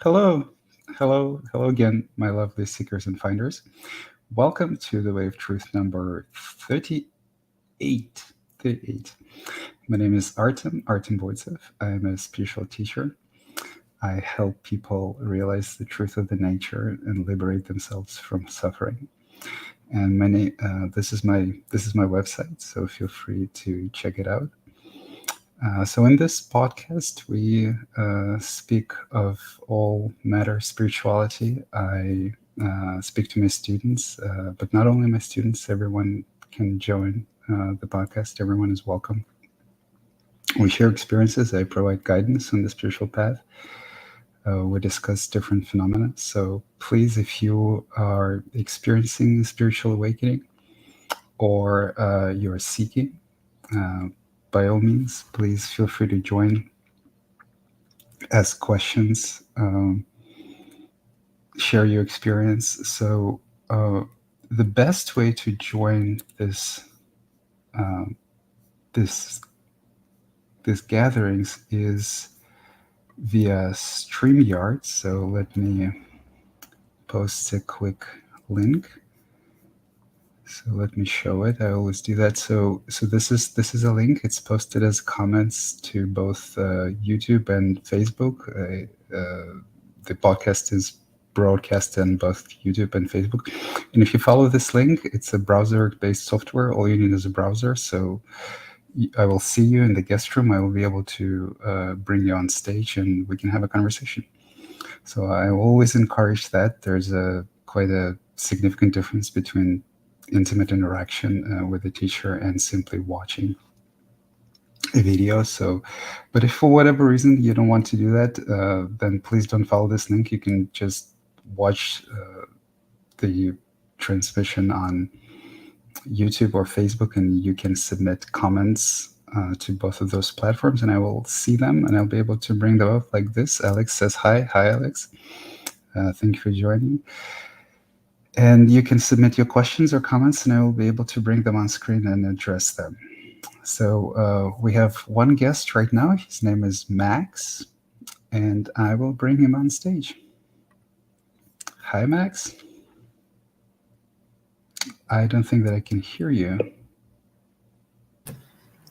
Hello, hello again, my lovely seekers and finders. Welcome to the Wave Truth number 38. 38. My name is Artem Voitsev. I'm a spiritual teacher. I help people realize the truth of the nature and liberate themselves from suffering. And my name, this is my website, so feel free to check it out. So in this podcast, we speak of all matter spirituality. I speak to my students, but not only my students. Everyone can join the podcast. Everyone is welcome. We share experiences. I provide guidance on the spiritual path. We discuss different phenomena. So please, if you are experiencing spiritual awakening or you're seeking, uh, by all means, please feel free to join, ask questions, share your experience. So, the best way to join uh, this this gatherings is via StreamYard. So let me post a quick link. So let me show it. I always do that. So this is a link. It's posted as comments to both YouTube and Facebook. The podcast is broadcast on both YouTube and Facebook. And if you follow this link, it's a browser-based software. All you need is a browser. So I will see you in the guest room. I will be able to bring you on stage, and we can have a conversation. So I always encourage that. There's a quite a significant difference between intimate interaction with the teacher and simply watching a video. So, but if for whatever reason you don't want to do that, then please don't follow this link. You can just watch the transmission on YouTube or Facebook, and you can submit comments to both of those platforms, and I will see them and I'll be able to bring them up like this. Alex says hi. Hi, Alex. Thank you for joining. And you can submit your questions or comments, and I will be able to bring them on screen and address them. So we have one guest right now. His name is Max, and I will bring him on stage. Hi, Max. I don't think that I can hear you.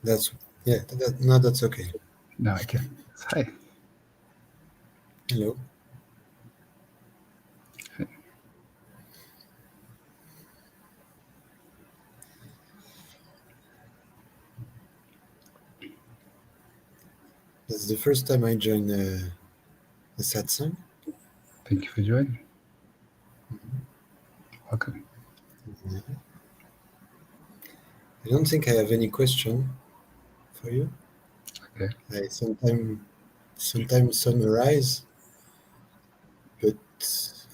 That's yeah. No, that's okay. No, I can. Hi. Hello. That's the first time I join a satsang. Thank you for joining. Welcome. I don't think I have any question for you. Okay. I sometimes some arise, but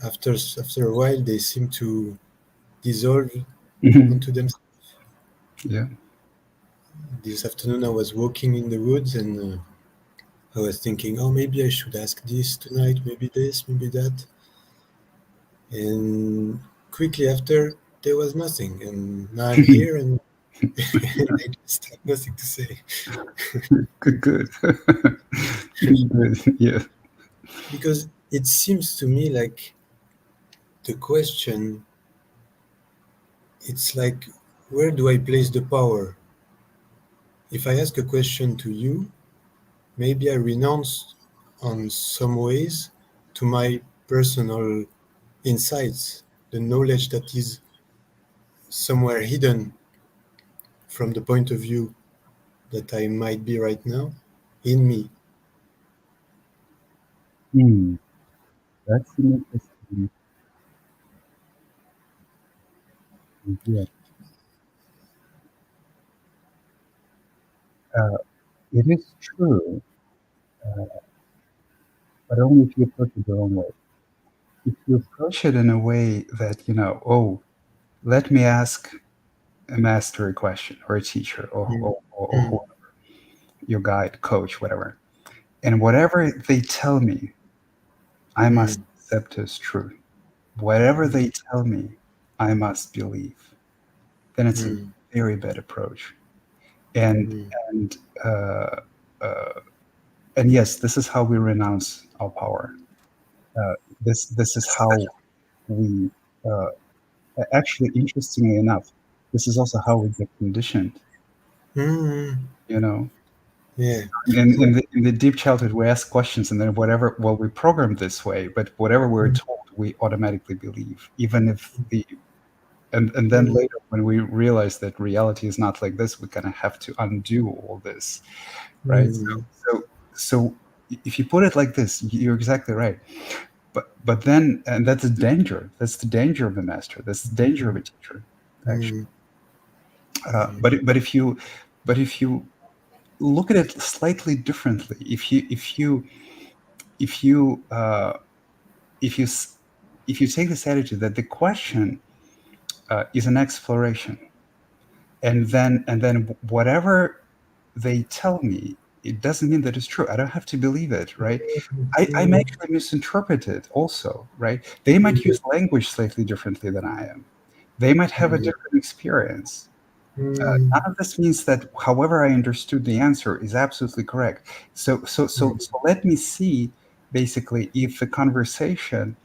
after a while they seem to dissolve onto themselves. Yeah. This afternoon I was walking in the woods and I was thinking, oh, maybe I should ask this tonight, maybe this, maybe that. And quickly after, there was nothing. And now I'm here and I just have nothing to say. Good, good. Good, yeah. Because it seems to me like the question, it's like, where do I place the power? If I ask a question to you, maybe I renounce on some ways to my personal insights, the knowledge that is somewhere hidden from the point of view that I might be right now in me. That's an interesting idea. Uh, it is true, but only if you approach it the wrong way. If you approach it in a way that, oh, let me ask a master a question or a teacher or Mm. whoever, your guide, coach, whatever. And whatever they tell me, I must Mm. accept as true. Whatever Mm. they tell me, I must believe. Then it's a Mm. very bad approach. And Mm. and uh, uh, and yes, this is how we renounce our power. This is how we actually, interestingly enough, this is also how we get conditioned. Mm, You know, yeah. in the deep childhood, we ask questions, and then whatever, well, we programmed this way, but whatever we're Mm, told, we automatically believe, even if the and then mm, later when we realize that reality is not like this, we kind of have to undo all this, right? mm, So if you put it like this, you're exactly right. But then, and that's a danger. That's the danger of a master. That's the danger of a teacher, actually. mm, mm. But if you look at it slightly differently, if you if you s- if you take this attitude that the question is an exploration, and then whatever they tell me, it doesn't mean that it's true. I don't have to believe it, right? I may Mm, actually misinterpret it also, right? They might mm, use language slightly differently than I am. They might have a mm, different experience. mm, None of this means that however I understood the answer is absolutely correct. So let me see basically if the conversation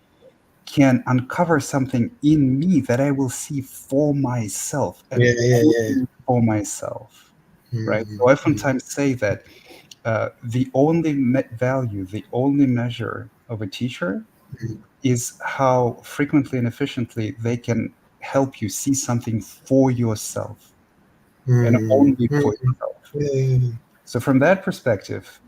can uncover something in me that I will see for myself and yeah, yeah, yeah. only for myself, right? Mm, So I mm, oftentimes say that the only value, the only measure of a teacher is how frequently and efficiently they can help you see something for yourself and mm, only for mm. yourself. Yeah, So from that perspective,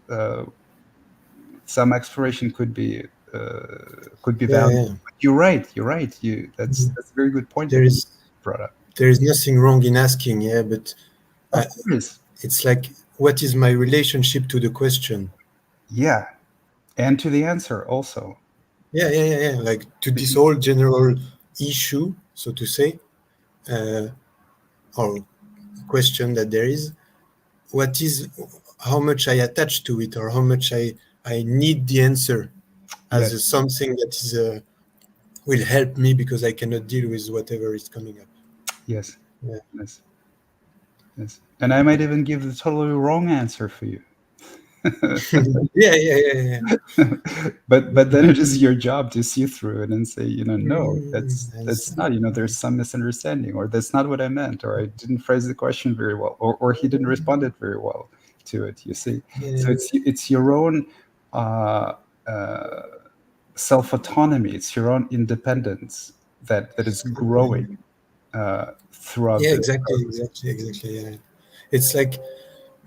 some exploration could be yeah, valuable. yeah. But you're right. You're right. Mm. That's a very good point There that you is brought up. there is nothing wrong in asking, yeah, but I, Of course. it's like, what is my relationship to the question? Yeah, and to the answer also. Yeah, yeah, yeah, yeah. Like to this whole general issue, so to say, uh, or question that there is, what is, how much I attach to it, or how much I need the answer as Yes, something that is will help me because I cannot deal with whatever is coming up. yes, Yeah, yes, yes. And I might even give the totally wrong answer for you. yeah, yeah, yeah, yeah. But then it is your job to see through it and say, no, Mm, I that's see. not, there's some misunderstanding, or that's not what I meant, or I didn't phrase the question very well, or he didn't respond it very well to it. You see, so Yeah. it's your own uh, uh, self autonomy. It's your own independence that is growing throughout Yeah, the exactly, process. exactly, exactly. Yeah, it's like,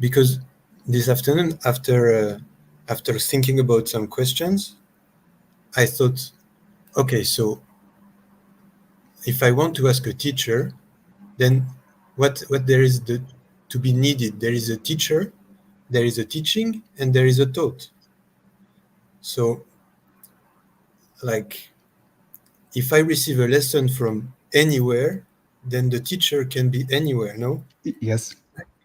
because this afternoon, after thinking about some questions, I thought, okay, so if I want to ask a teacher, then what there is to be needed? There is a teacher, there is a teaching, and there is a taught. So, like, if I receive a lesson from anywhere, then the teacher can be anywhere. No, Yes,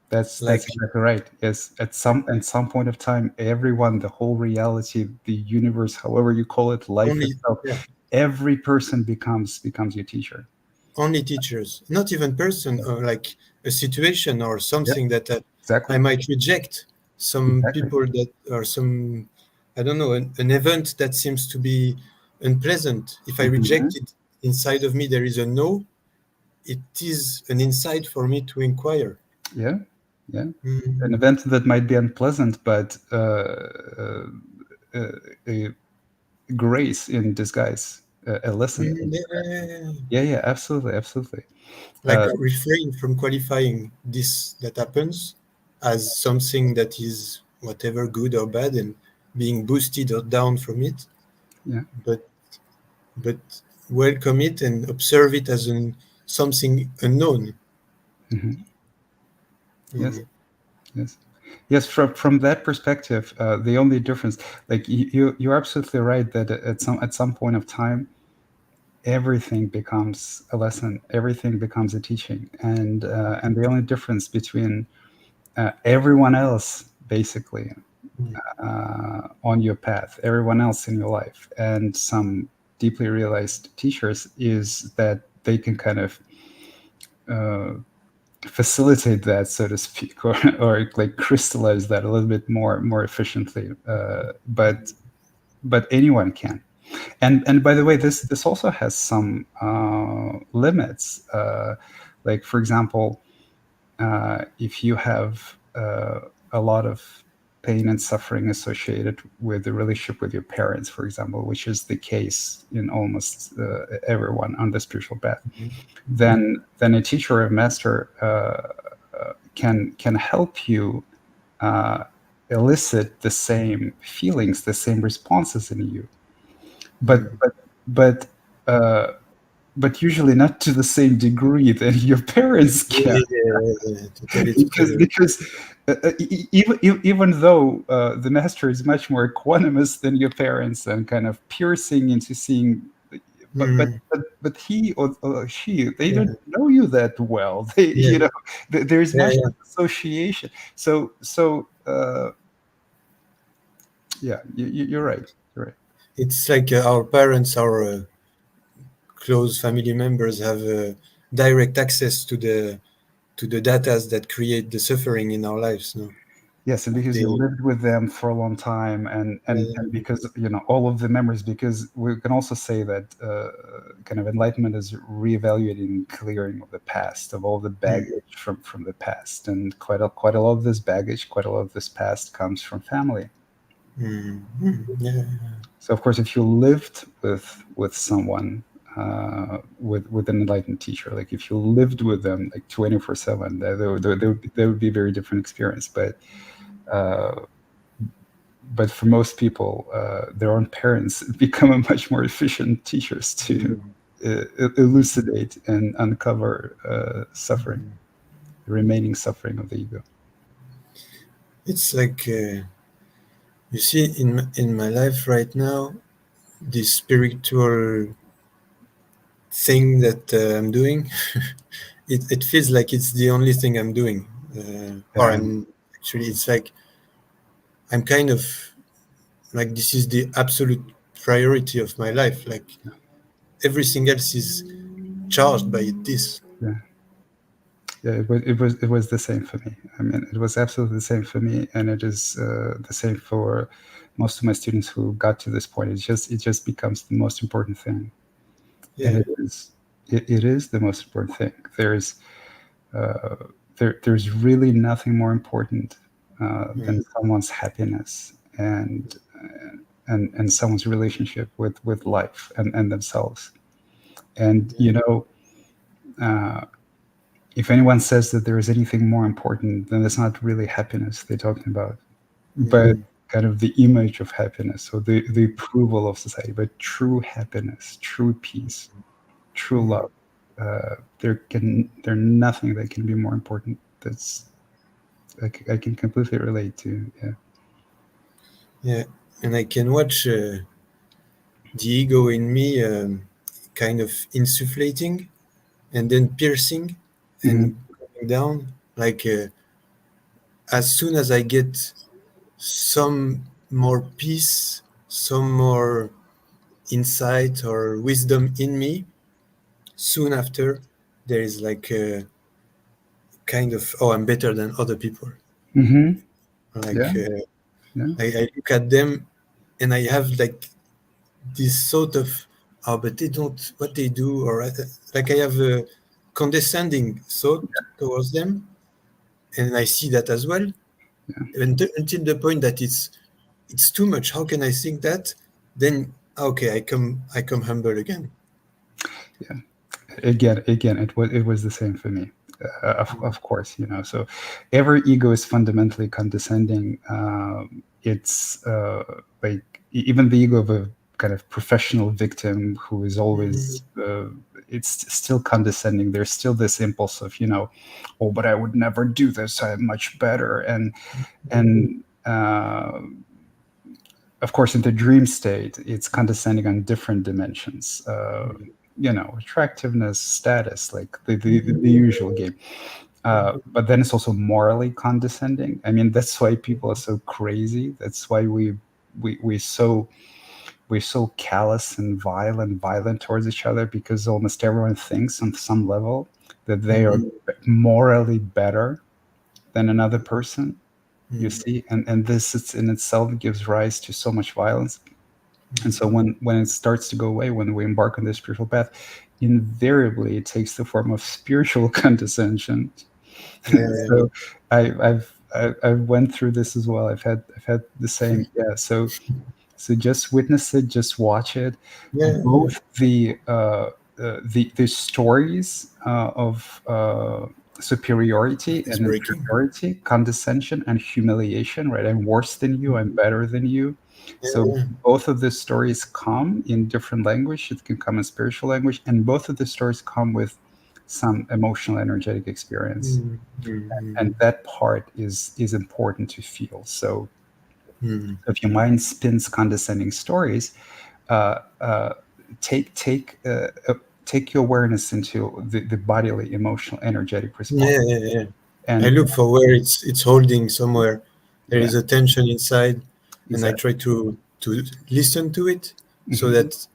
that's like exactly right. Yes, at some point of time, everyone, the whole reality, the universe, however you call it, life only, itself, yeah, every person becomes your teacher. only teachers, not even person, Yeah, or like a situation or yeah, something that I exactly, might reject. Some exactly. people that, or some, I don't know, an event that seems to be unpleasant. If I Hmm. reject it, inside of me there is a no. It is an insight for me to inquire. Yeah, yeah. An Mm, event that might be unpleasant, but uh, a grace in disguise, a lesson in disguise. yeah. Yeah, yeah, absolutely, absolutely. Like, Uh, refrain from qualifying this that happens as something that is whatever, good or bad, and being boosted or down from it, yeah. but but welcome it and observe it as something unknown. Hmm. Yes. Mm, Yes, yes. From that perspective, the only difference, like you're absolutely right that at some point of time, everything becomes a lesson, everything becomes a teaching, and the only difference between everyone else, basically, mm, on your path, everyone else in your life, and some deeply realized teachers is that they can kind of uh, facilitate that, so to speak, or like crystallize that a little bit more efficiently. But anyone can. And by the way, this also has some limits. Like for example, if you have a lot of pain and suffering associated with the relationship with your parents, for example, which is the case in almost everyone on the spiritual path, then a teacher or a master can help you uh, elicit the same feelings, the same responses in you, but Mm. but but uh, but usually not to the same degree that your parents can, Yeah, yeah, yeah, totally, totally. because even though the master is much more equanimous than your parents and kind of piercing into seeing, Mm. but he or she, they don't Yeah, know you that well. They, yeah, there is yeah, much yeah. less association. Yeah, you're right. You're right. It's like our parents, our close family members have direct access to the data that create the suffering in our lives. No, Yes, and because you they, lived with them for a long time, and yeah, because all of the memories. Because we can also say that kind of enlightenment is reevaluating, clearing of the past, of all the mm, baggage from the past, and quite a lot of this baggage, quite a lot of this past comes from family. yeah, So of course, if you lived with someone, with an enlightened teacher, like if you lived with them like 24/7, there would be a very different experience. Uh, but for most people, their own parents become a much more efficient teachers to mm, elucidate and uncover suffering, the remaining suffering of the ego. it's like you see in my life right now, this spiritual thing that I'm doing, it feels like it's the only thing I'm doing, or Yeah, I'm actually it's like I'm kind of like this is the absolute priority of my life. Like everything else is charged by this. yeah, yeah. It was the same for me. I mean, it was absolutely the same for me, and it is the same for most of my students who got to this point. It just becomes the most important thing, and Yeah. it is the most important thing. Uh, there's really nothing more important than Mm, someone's happiness and someone's relationship with life and themselves. And yeah. uh, if anyone says that there is anything more important, then it's not really happiness they're talking about, but Mm, kind of the image of happiness or the approval of society. But true happiness, true peace, true mm, love, there's nothing that can be more important. I can completely relate to. Yeah. yeah. And I can watch the ego in me kind of insufflating and then piercing Mhm. and coming down. Like as soon as I get some more peace, some more insight or wisdom in me, soon after there is like a kind of, oh, I'm better than other people. Mhm. Like Yeah. Yeah. I look at them and I have like this sort of, oh, but they don't what they do, or like I have a condescending thought towards them, and I see that as well, until the point that it's too much. How can I think that? Then okay, I come humble again. Yeah. Again, it was the same for me. Of course, so every ego is fundamentally condescending. It's like even the ego of a kind of professional victim who is always it's still condescending. There's still this impulse of oh, but I would never do this, I'm much better. And of course, in the dream state, it's condescending on different dimensions. Attractiveness, status, like the usual game. But then it's also morally condescending. I mean, that's why people are so crazy. That's why we're so callous and violent towards each other, because almost everyone thinks on some level that they are Mm, morally better than another person. You mm, see, and this in itself gives rise to so much violence. And so when it starts to go away, when we embark on this spiritual path, invariably it takes the form of spiritual condescension. Yeah, So I've went through this as well. I've had the same. Yeah. So just witness it, just watch it. yeah, yeah. Both the stories of superiority It's and breaking. inferiority, condescension and humiliation. Right, I'm worse than you. I'm better than you. So Yeah. both of the stories come in different language. It can come in spiritual language, and both of the stories come with some emotional, energetic experience, Mm, and mm, that part is important to feel. So mm, if your mind spins condescending stories, uh, uh, take take uh, uh, take your awareness into the bodily, emotional, energetic response. yeah, yeah, yeah. I And look for where it's holding somewhere. There yeah, is a tension inside, and I exactly. try to listen to it so Hmm. that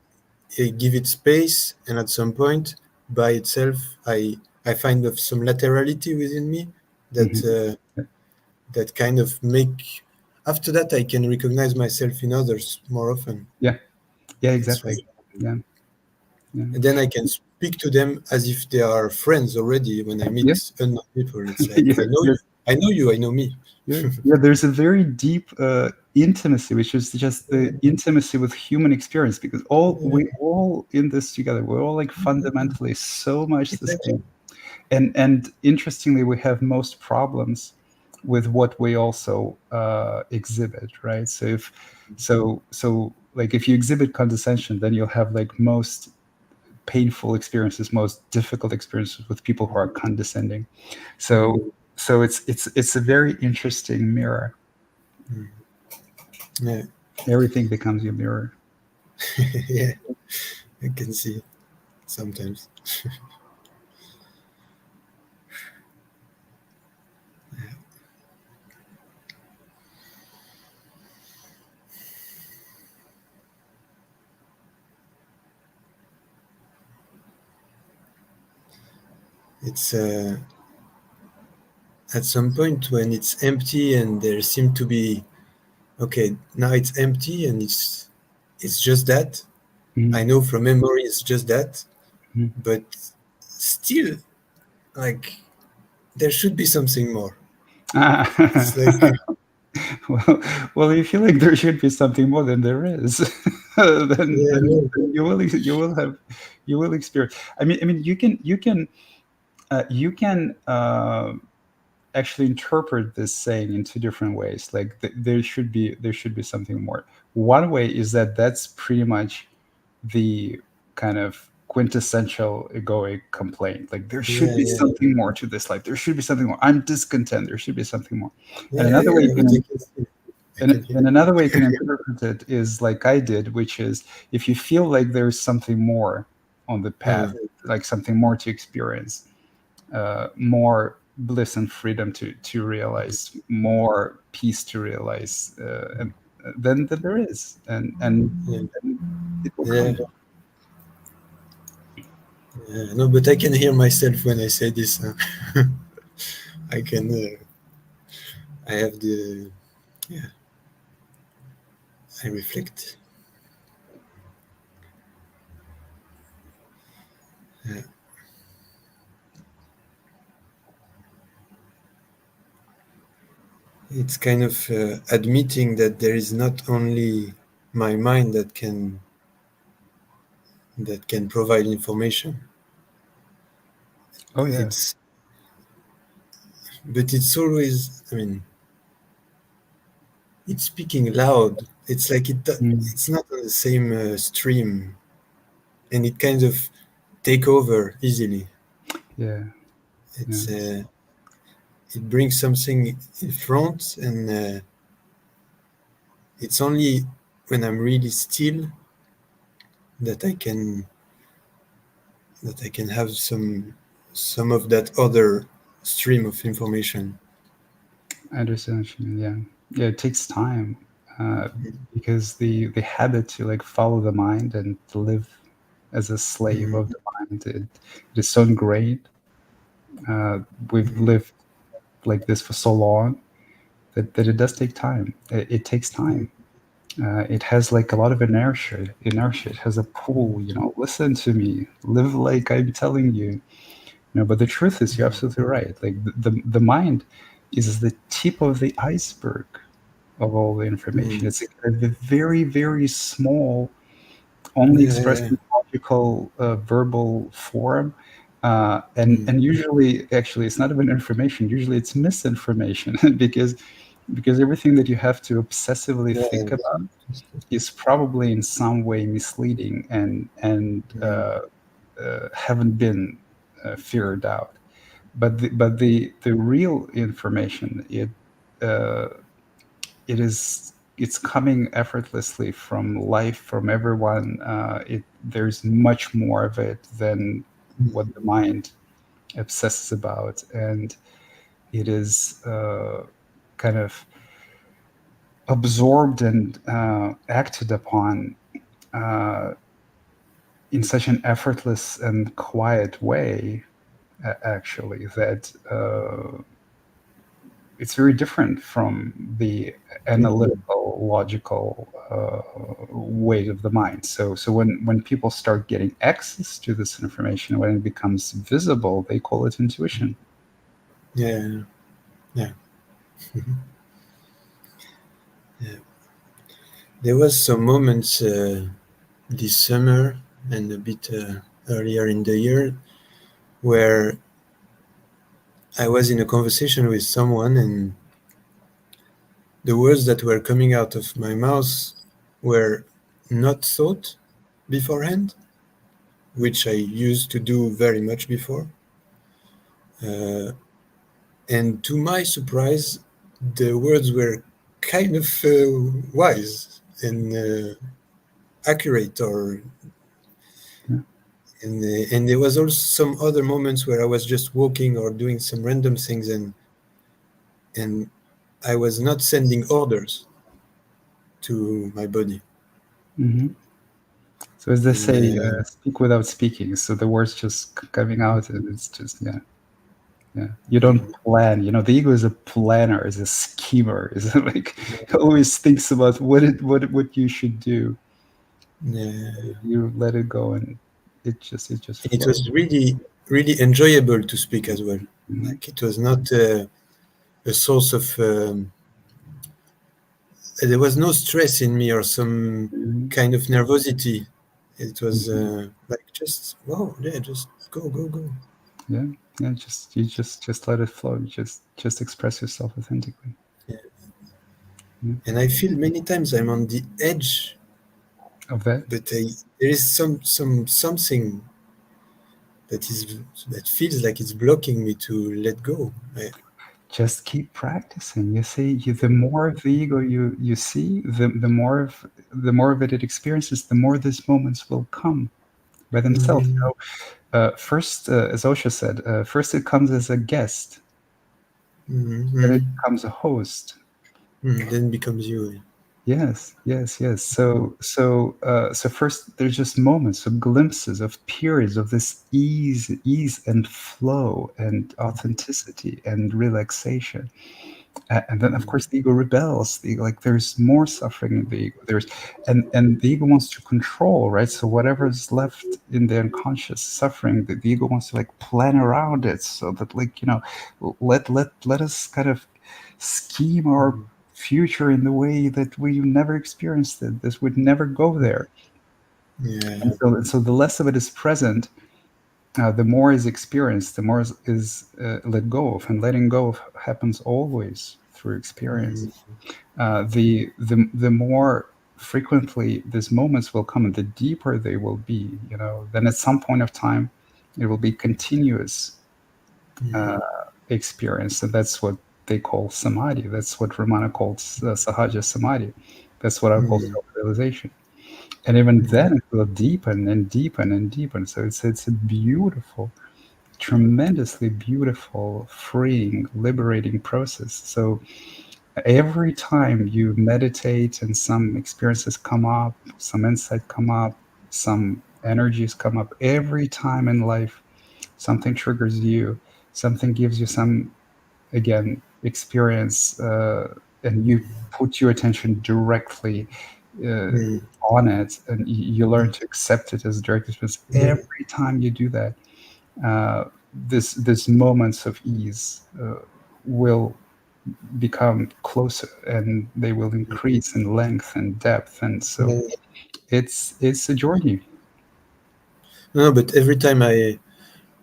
I give it space, and at some point, by itself, I find of some laterality within me that Hmm. that kind of make. After that, I can recognize myself in others more often. Yeah, yeah, It's exactly. like, Yeah, yeah, and then I can speak to them as if they are friends already. When I yeah. meet unknown people, it's like Yeah, I know yeah, you, I know you, I know me. yeah. Yeah, there's a very deep intimacy, which is just the intimacy with human experience, because all we Yeah, all in this together. We're all like fundamentally so much the exactly. same. And interestingly, we have most problems with what we also exhibit, right? So like if you exhibit condescension, then you'll have like most painful experiences, most difficult experiences with people who are condescending. So Mm, it's a very interesting mirror. mm. Yeah, Everything becomes your mirror. yeah, I can see sometimes. It's at some point when it's empty and there seem to be okay. Now it's empty and it's just that. Mhm. I know from memory it's just that, Mhm. but still, like there should be something more. It's like Well, well, you feel like there should be something more than there is, then, yeah, then no, you will experience. I mean, you can actually interpret this saying in two different ways. Like there should be something more. One way is that that's pretty much the kind of quintessential egoic complaint. Like there should yeah, be yeah, something more to this life. There should be something more. I'm discontent. There should be something more. And yeah, another way yeah. you But can I can see, I and, can hear. and another way you can interpret it is like I did, which is if you feel like there's something more on the path, like something more to experience, more bliss and freedom to realize, more peace to realize, and then there is, Yeah, and it will yeah, come. yeah. No, but I can hear myself when I say this. I can. I have the. Yeah, I reflect. Yeah. It's kind of admitting that there is not only my mind that can provide information. Oh yeah. It's but it's always. I mean, it's speaking loud. It's like Mm. it's not on the same stream, and it kind of take over easily. Yeah. Yeah. It's it brings something in front, and it's only when I'm really still that I can have some of that other stream of information. I understand what you mean. Yeah. Yeah. It takes time, uh, because the habit to like follow the mind and to live as a slave of Mhm. the mind, it is so ingrained. Uh, we've lived like this for so long that it does take time. It takes time. It has like a lot of inertia. It has a pull, listen to me, live like I'm telling you. But the truth is, you're absolutely right. Like the mind is the tip of the iceberg of all the information. It's a very, very small, only expressed Yeah, in logical, verbal form. And usually, actually, it's not even information. Usually, it's misinformation because everything that you have to obsessively yeah, think about is probably in some way misleading and haven't been figured out. But the real information, uh, it's coming effortlessly from life, from everyone. There's much more of it than what the mind obsesses about, and it is kind of absorbed and acted upon uh, in such an effortless and quiet way, actually, that it's very different from the analytical, logical weight of the mind. So when people start getting access to this information, when it becomes visible, they call it intuition. yeah, yeah, yeah. There was some moments this summer and a bit earlier in the year where I was in a conversation with someone, and the words that were coming out of my mouth were not thought beforehand, which I used to do very much before. Uh, and to my surprise, the words were kind of wise and accurate, or Yeah. and there was also some other moments where I was just walking or doing some random things, and I was not sending orders to my body. Hmm. So as they And say, speak without speaking. So the words just coming out, and it's just, yeah, yeah. You don't plan. The ego is a planner, is a schemer, is like always thinks about what you should do. You let it go, and it just it flows. was really, really enjoyable to speak as well. Hmm. Like it was not a source of, there was no stress in me or some Hmm. kind of nervosity. It was Hmm. like just, wow, yeah, just go, go, go. Yeah, yeah. Just let it flow. Just express yourself authentically. Yeah. Yeah. And I feel many times I'm on the edge, Of that, but there is something that is that feels like it's blocking me to let go. just keep practicing. You see, the more of the ego you see, the more of it experiences, the more these moments will come by themselves. Mm-hmm. First, as Osho said, first it comes as a guest, then it Mm-hmm. becomes a host. Mm, then becomes you. Yes, yes, yes. So first there's just moments of glimpses of periods of this ease and flow and authenticity and relaxation. And then of course the ego rebels. Like there's more suffering in the ego. And the ego wants to control, right? So whatever's left in the unconscious suffering, the ego wants to like plan around it so that like, let us kind of scheme our future in the way that we never experienced it. This would never go there. Yeah. And so the less of it is present, the more is experienced, the more is let go of, and letting go of happens always through experience. Mm, The more frequently these moments will come, and the deeper they will be, then at some point of time, it will be continuous uh, mm, experience, and that's what they call samadhi. That's what Ramana calls sahaja samadhi. That's what I call mm, self-realization. And even mm, then, it will deepen and deepen and deepen. So it's a beautiful, tremendously beautiful, freeing, liberating process. So every time you meditate and some experiences come up, some insight come up, some energies come up, every time in life something triggers you, something gives you some, again, experience, and you put your attention directly uh, mm, on it, and you learn to accept it as direct experience. yeah, Every time you do that, this moments of ease will become closer, and they will increase in length and depth, and so yeah. it's a journey. No, but every time I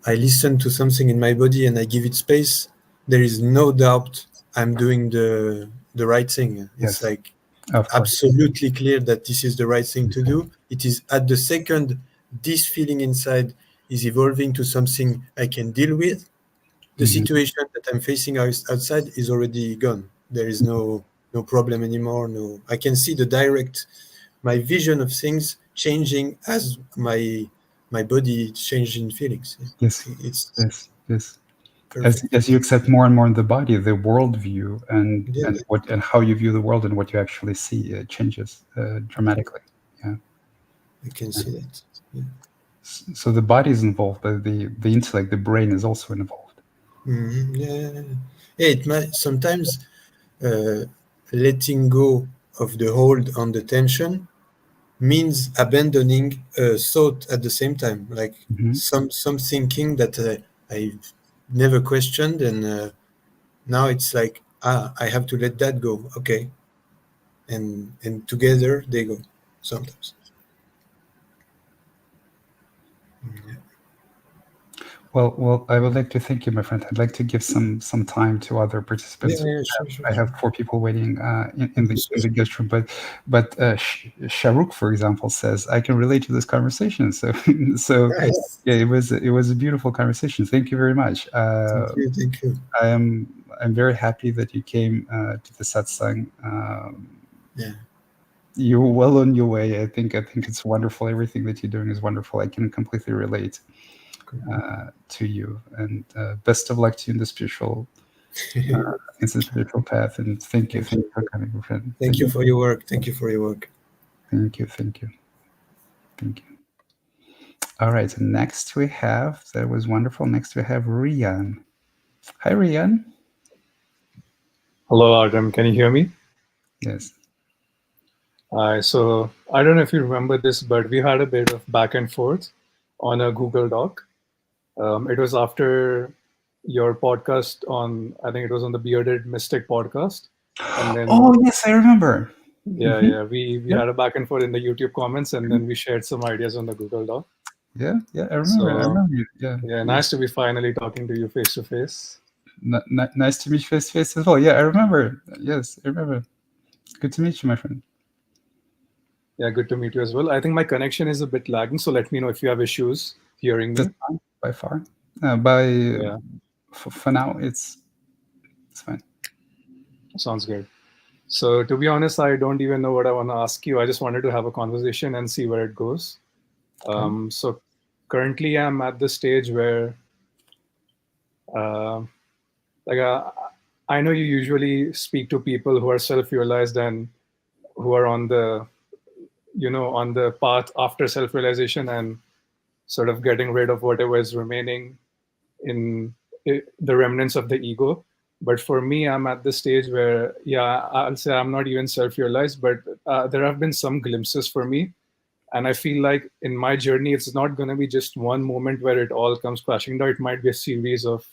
listen to something in my body and I give it space, there is no doubt I'm doing the right thing. It's Yes, like of course. absolutely clear that this is the right thing to do. It is at the second this feeling inside is evolving to something I can deal with. The Mhm. situation that I'm facing outside is already gone. There is no problem anymore. No, I can see the direct my vision of things changing as my body changing feelings. Yes, It's yes, yes. perfect. As you accept more and more in the body, the worldview Yeah, and what and how you view the world and what you actually see, it changes dramatically. Yeah. I can see that. Yeah. So the body is involved, but the intellect, the brain is also involved. Yeah. Yeah, it might sometimes uh, letting go of the hold on the tension means abandoning thought at the same time, like Hmm. some thinking that I never questioned, and now it's like I have to let that go. Okay, and together they go sometimes. Well, I would like to thank you, my friend. I'd like to give some time to other Yeah, participants. yeah, sure, sure, I have sure. four people waiting in the Sure, sure. guest room, but Shahrukh, for example, says I can relate to this conversation. So so Nice. yeah, it was a beautiful conversation. Thank you very much. Thank you, thank you. I am I'm very happy that you came to the satsang. Yeah, You're well on your way. I think it's wonderful. Everything that you're doing is wonderful. I can completely relate cool. to you, and best of luck to you in the spiritual path. And Thank thank you. you for coming, my friend. Thank you for your work. Thank you for your work. Thank you, thank you. All right, next we have that was wonderful. Next we have Rian. Hi, Rian. Hello, Artem. Can you hear me? Yes. So I don't know if you remember this, but we had a bit of back and forth on a Google Doc. It was after your podcast on, I think it was on the Bearded Mystic podcast. And then, Oh yes, I remember. yeah, Hmm. yeah, we Yeah, had a back and forth in the YouTube comments, and then we shared some ideas on the Google Doc. yeah, I remember. I So, remember you. Yeah, yeah, yeah. nice to be finally talking to you face to face. Nice to meet you face to face as well. Yeah, I remember. Yes, I remember. Good to meet you, my friend. Yeah, good to meet you as well. I think my connection is a bit lagging, so let me know if you have issues hearing That's me. fine by far. By Yeah, for now, it's fine. sounds good. So, to be honest, I don't even know what I want to ask you. I just wanted to have a conversation and see where it goes. Okay. So, currently, I'm at the stage where, uh, like, I know you usually speak to people who are self-realized and who are on the, on the path after self-realization and sort of getting rid of whatever is remaining in the remnants of the ego. But for me, I'm at the stage where, yeah, I'll say I'm not even self-realized, but there have been some glimpses for me. And I feel like in my journey, it's not going to be just one moment where it all comes crashing down. It might be a series of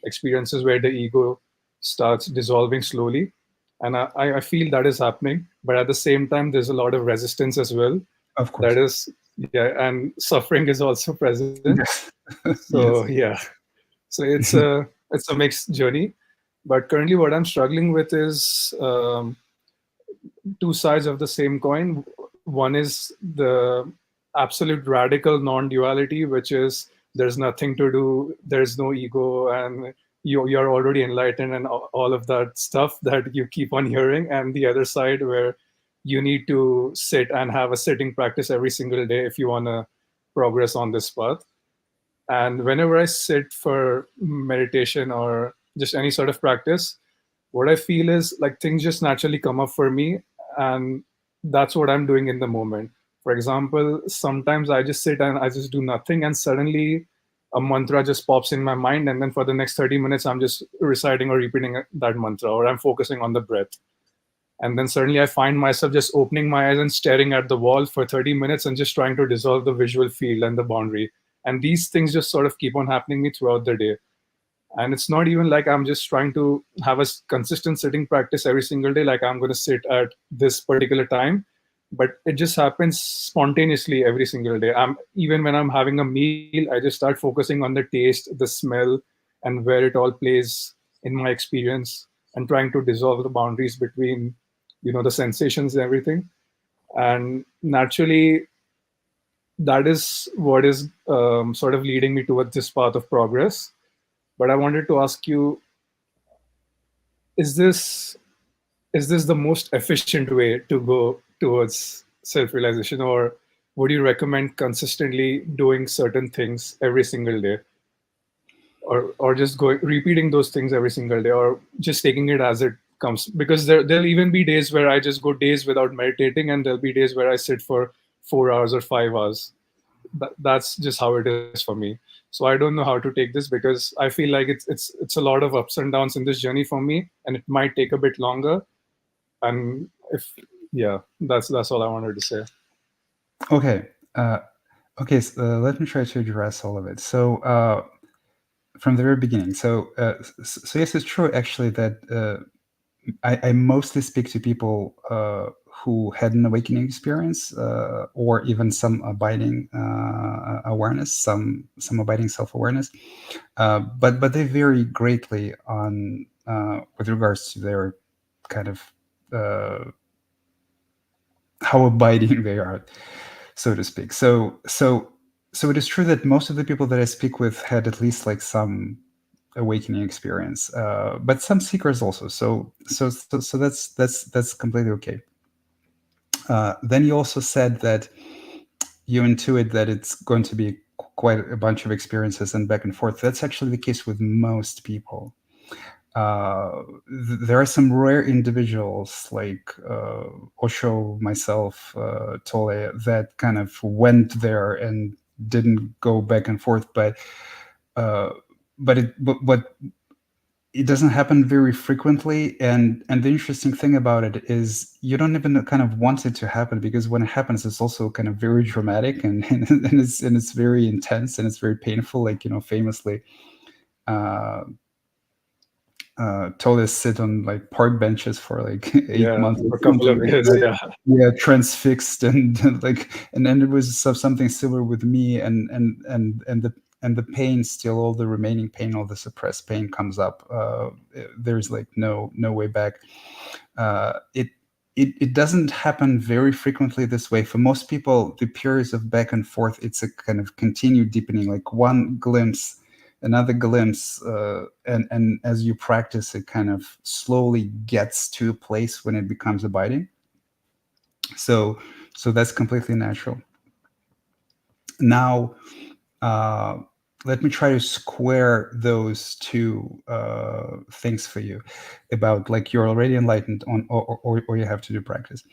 experiences where the ego starts dissolving slowly. And I feel that is happening. But at the same time, there's a lot of resistance as well. Of That course. is, yeah, and suffering is also present. Yes. So, Yes. yeah. So it's a mixed journey, but currently what I'm struggling with is two sides of the same coin. One is the absolute radical non-duality, which is there's nothing to do, there's no ego, and you're already enlightened, and all of that stuff that you keep on hearing. And the other side where you need to sit and have a sitting practice every single day if you want to progress on this path. And whenever I sit for meditation or just any sort of practice, what I feel is like things just naturally come up for me. And that's what I'm doing in the moment. For example, sometimes I just sit and I just do nothing, and suddenly a mantra just pops in my mind. And then for the next 30 minutes, I'm just reciting or repeating that mantra, or I'm focusing on the breath. And then suddenly I find myself just opening my eyes and staring at the wall for 30 minutes and just trying to dissolve the visual field and the boundary. And these things just sort of keep on happening me throughout the day. And it's not even like I'm just trying to have a consistent sitting practice every single day, like I'm going to sit at this particular time, but it just happens spontaneously every single day. Even when I'm having a meal, I just start focusing on the taste, the smell, and where it all plays in my experience, and trying to dissolve the boundaries between, the sensations and everything. And naturally, that is what is sort of leading me towards this path of progress. But I wanted to ask you, is this is this the most efficient way to go towards self-realization, or would you recommend consistently doing certain things every single day, or just going repeating those things every single day, or just taking it as it comes? Because there'll even be days where I just go days without meditating, and there'll be days where I sit for 4 hours or 5 hours. That's just how it is for me. So I don't know how to take this, because I feel like it's a lot of ups and downs in this journey for me, and it might take a bit longer. And if yeah, that's all I wanted to say. Okay. Okay. So, let me try to address all of it. So, from the very beginning. So yes, it's true actually that I mostly speak to people who had an awakening experience, or even some abiding awareness, some abiding self-awareness. But they vary greatly on with regards to their kind of how abiding they are, so to speak. So it is true that most of the people that I speak with had at least like some awakening experience, but some seekers also. So that's completely okay. Then you also said that you intuit that it's going to be quite a bunch of experiences and back and forth. That's actually the case with most people. There are some rare individuals like Osho, myself, Tole, that kind of went there and didn't go back and forth. Uh, but it doesn't happen very frequently, and the interesting thing about it is you don't even kind of want it to happen, because when it happens it's also kind of very dramatic, and it's very intense, and it's very painful, like famously uh Told us sit on like park benches for like 8 months or For a couple something of like years. that. Yeah. Yeah, transfixed, and like, and then it was something similar with me, and the pain, still all the remaining pain, all the suppressed pain comes up. There's like no way back. It doesn't happen very frequently this way. For most people, the periods of back and forth, it's a kind of continued deepening, like one glimpse, another glimpse, and as you practice, it kind of slowly gets to a place when it becomes abiding. So that's completely natural. Now, uh, let me try to square those two things for you, about like you're already enlightened on, or you have to do practice.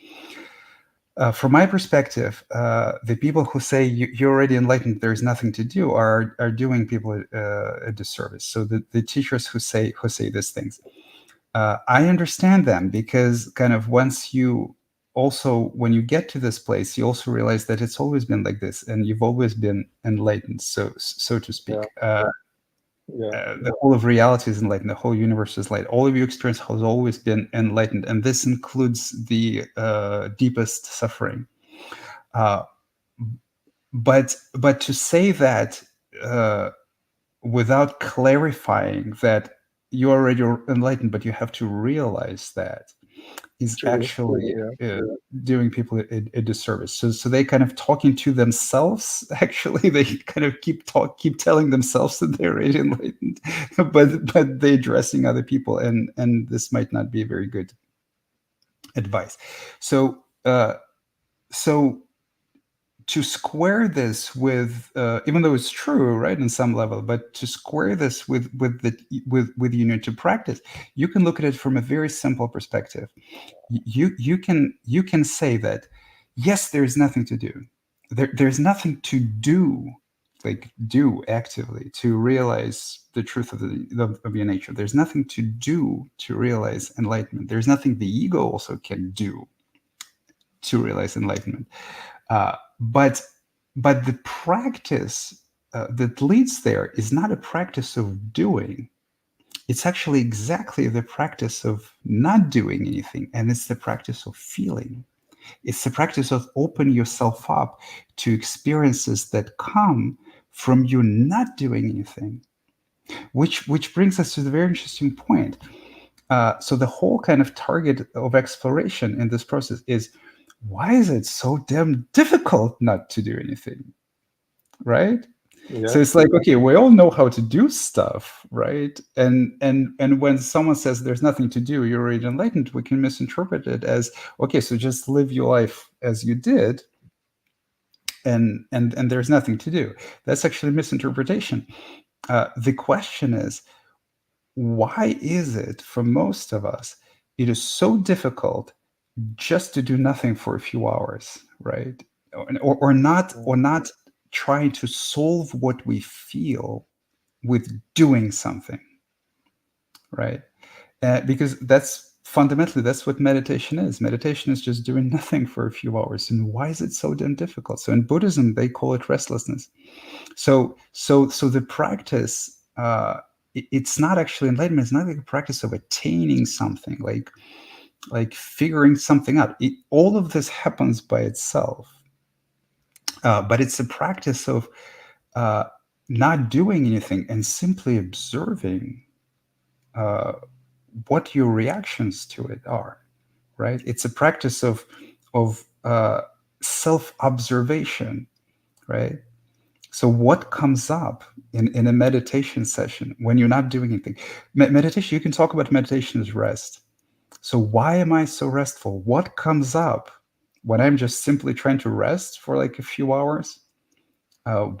From my perspective, the people who say you're already enlightened, there's nothing to do, are doing people a disservice. So the teachers who say these things, I understand them, because kind of once you also, when you get to this place, you also realize that it's always been like this, and you've always been enlightened, so to Yeah. speak. Yeah. The whole of reality is enlightened. The whole universe is light. All of your experience has always been enlightened, and this includes the deepest suffering. Uh, but to say that without clarifying that you're already enlightened, but you have to realize that, is True. actually Yeah. doing people a disservice. So they kind of talking to themselves. Actually, they kind of keep telling themselves that they're already enlightened, but they're addressing other people, and this might not be very good advice. So so to square this with, even though it's true, right, in some level, but to square this with you need to practice, you can look at it from a very simple perspective. You can say that, yes, there's nothing to do. There's nothing to do like do actively to realize the truth of your nature. There's nothing to do to realize enlightenment. There's nothing the ego also can do to realize enlightenment. But the practice that leads there is not a practice of doing. It's actually exactly the practice of not doing anything, and it's the practice of feeling. It's the practice of opening yourself up to experiences that come from you not doing anything, which brings us to the very interesting point. So the whole kind of target of exploration in this process is, why is it so damn difficult not to do anything, right? Yeah. So it's like, okay, we all know how to do stuff, right? And when someone says there's nothing to do, you're already enlightened, we can misinterpret it as, okay, so just live your life as you did, and there's nothing to do. That's actually misinterpretation. The question is, why is it for most of us it is so difficult just to do nothing for a few hours, right? Or not trying to solve what we feel with doing something, right? Because that's what meditation is. Meditation is just doing nothing for a few hours. And why is it so damn difficult? So in Buddhism, they call it restlessness. So the practice, it's not actually enlightenment. It's not like a practice of attaining something, like figuring something out. All of this happens by itself, but it's a practice of not doing anything and simply observing what your reactions to it are, right? It's a practice of self-observation, right? So what comes up in a meditation session when you're not doing anything? Meditation, you can talk about meditation as rest. So why am I so restful? What comes up when I'm just simply trying to rest for like a few hours?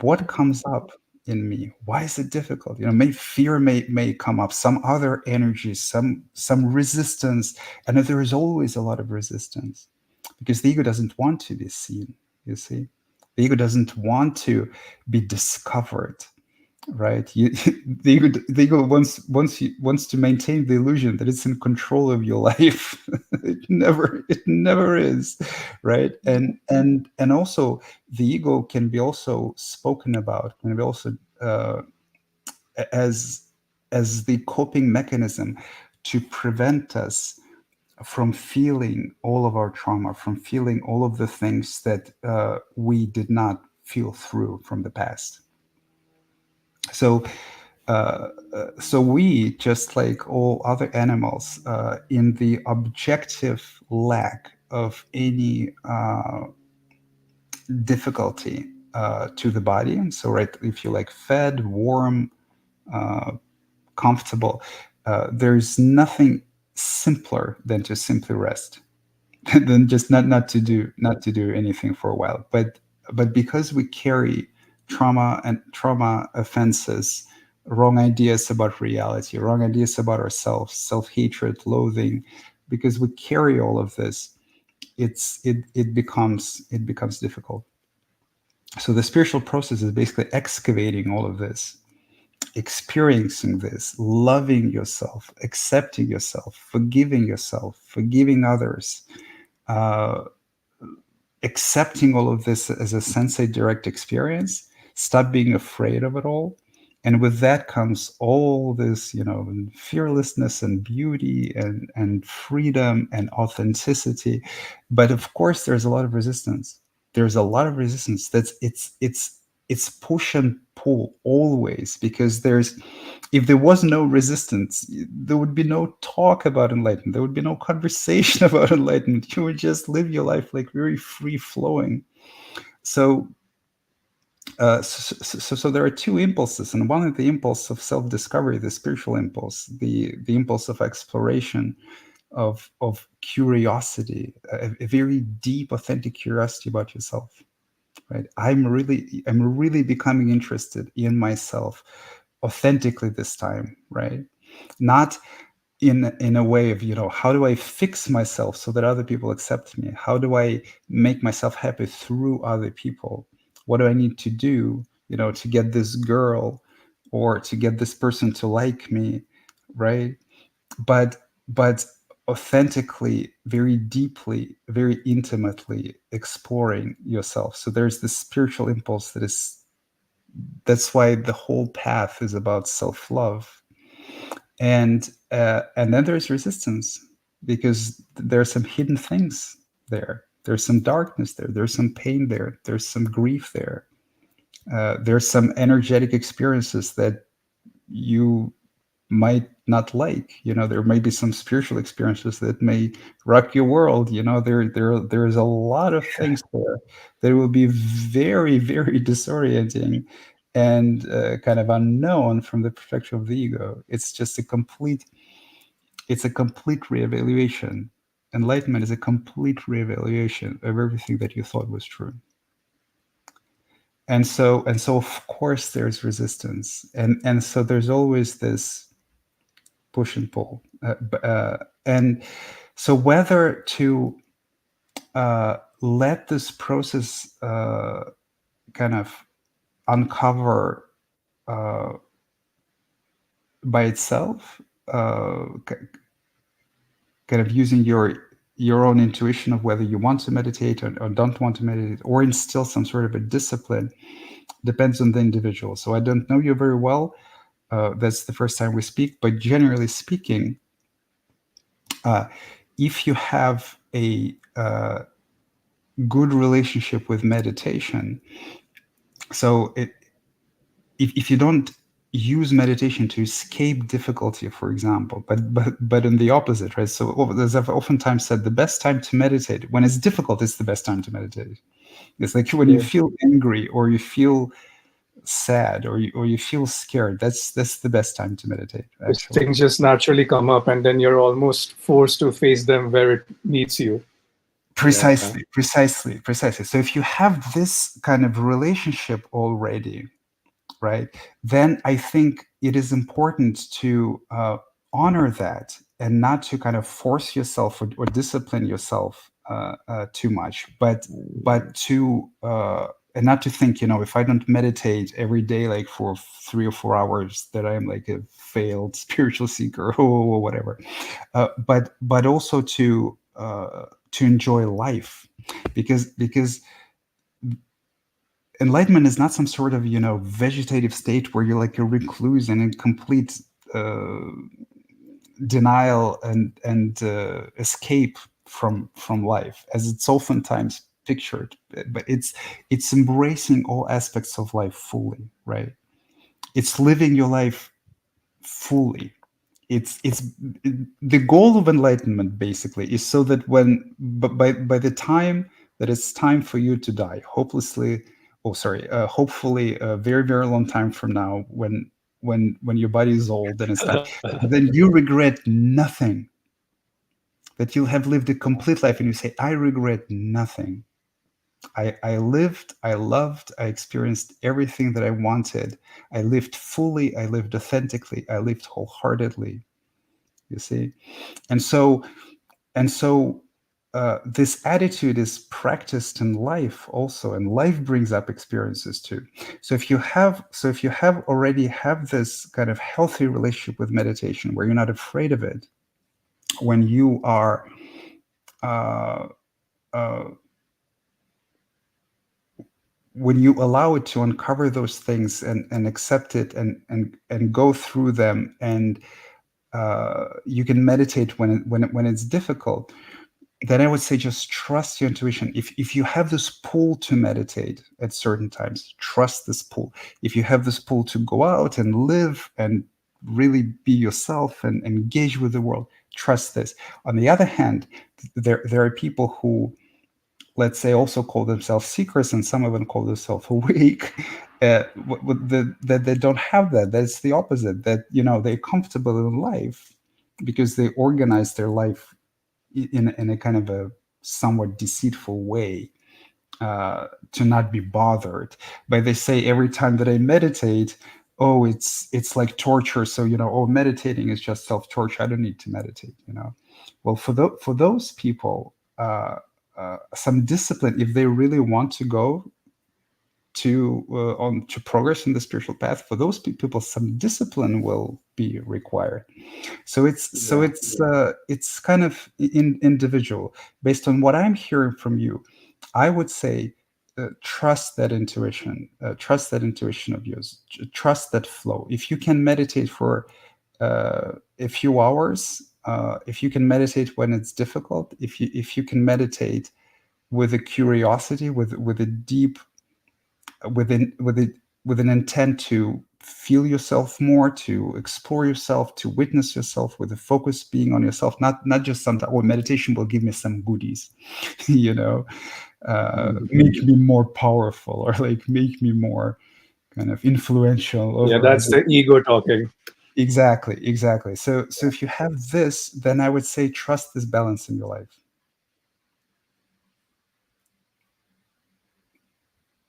What comes up in me? Why is it difficult? Fear may come up, some other energies, some resistance, and there is always a lot of resistance because the ego doesn't want to be seen. You see, the ego doesn't want to be discovered, right? The ego wants to maintain the illusion that it's in control of your life. It never is, right? And also the ego can be also spoken about, can be also as the coping mechanism to prevent us from feeling all of our trauma, from feeling all of the things that we did not feel through from the past. So so we, just like all other animals, in the objective lack of any difficulty to the body, and so right, if you like fed, warm, comfortable, there's nothing simpler than to simply rest, than just not to do anything for a while. But because we carry trauma offenses, wrong ideas about reality, wrong ideas about ourselves, self-hatred, loathing, because we carry all of this, it becomes difficult. So the spiritual process is basically excavating all of this, experiencing this, loving yourself, accepting yourself, forgiving others, uh, accepting all of this as a sensei direct experience, stop being afraid of it all. And with that comes all this, fearlessness and beauty and freedom and authenticity. But of course, there's a lot of resistance. There's a lot of resistance. It's push and pull always, because if there was no resistance, there would be no talk about enlightenment. There would be no conversation about enlightenment. You would just live your life like very free flowing. So there are two impulses, and one is the impulse of self-discovery, the spiritual impulse, the impulse of exploration, of curiosity, a very deep, authentic curiosity about yourself. Right? I'm really becoming interested in myself authentically this time, right? Not in a way of, how do I fix myself so that other people accept me? How do I make myself happy through other people? What do I need to do to get this girl or to get this person to like me, right? But authentically, very deeply, very intimately exploring yourself. So there's this spiritual impulse that's why the whole path is about self-love. And then there's resistance, because there are some hidden things there. There's some darkness there. There's some pain there. There's some grief there. There's some energetic experiences that you might not like. There may be some spiritual experiences that may rock your world. There's a lot of things there that will be very, very disorienting and kind of unknown from the perspective of the ego. It's a complete reevaluation. Enlightenment is a complete reevaluation of everything that you thought was true. And so of course there's resistance, and so there's always this push and pull, and so whether to let this process kind of uncover by itself, kind of using your own intuition of whether you want to meditate or don't want to meditate, or instill some sort of a discipline, depends on the individual. So I don't know you very well. That's the first time we speak, but generally speaking, if you have a good relationship with meditation, so if you don't use meditation to escape difficulty, for example, but in the opposite, right? So as I've oftentimes said, the best time to meditate, when it's difficult, is the best time to meditate. It's like when you feel angry, or you feel sad, or you feel scared, that's the best time to meditate, actually. Things just naturally come up, and then you're almost forced to face them where it meets you. Precisely. So if you have this kind of relationship already, right, then I think it is important to honor that, and not to kind of force yourself or discipline yourself too much, but to and not to think, if I don't meditate every day, like for 3 or 4 hours, that I'm like a failed spiritual seeker or whatever. But also to enjoy life, because enlightenment is not some sort of vegetative state where you're like a recluse and in complete denial and escape from life, as it's oftentimes pictured. But it's embracing all aspects of life fully, right? It's living your life fully. It's the goal of enlightenment basically is so that by the time that it's time for you to die, hopefully a very, very long time from now, when your body is old and it's time, then you regret nothing. That you'll have lived a complete life, and you say, I regret nothing. I lived, I loved, I experienced everything that I wanted. I lived fully, I lived authentically, I lived wholeheartedly. You see? And so this attitude is practiced in life also, and life brings up experiences too. So if you already have this kind of healthy relationship with meditation, where you're not afraid of it, when you are when you allow it to uncover those things and accept it and go through them, and you can meditate when it's difficult, then I would say just trust your intuition. If you have this pull to meditate at certain times, trust this pull. If you have this pull to go out and live and really be yourself and engage with the world, trust this. On the other hand, there are people who, let's say, also call themselves seekers, and some of them call themselves awake, that they don't have that. That's the opposite. That they're comfortable in life because they organize their life in a kind of a somewhat deceitful way, to not be bothered. But they say every time that I meditate, oh, it's like torture. So meditating is just self-torture. I don't need to meditate. Well, for those people, some discipline, if they really want to go to progress in the spiritual path, for those people, some discipline will be required. So it's kind of individual. Based on what I'm hearing from you, I would say, trust that intuition of yours, trust that flow. If you can meditate for a few hours, if you can meditate when it's difficult, if you can meditate with a curiosity, with a deep, within with it with an intent to feel yourself more, to explore yourself, to witness yourself, with the focus being on yourself, not just some, or meditation will give me some goodies, you know, make me more powerful, or like make me more kind of influential Yeah, over that's others. the ego talking. Exactly. So if you have this, then I would say trust this balance in your life.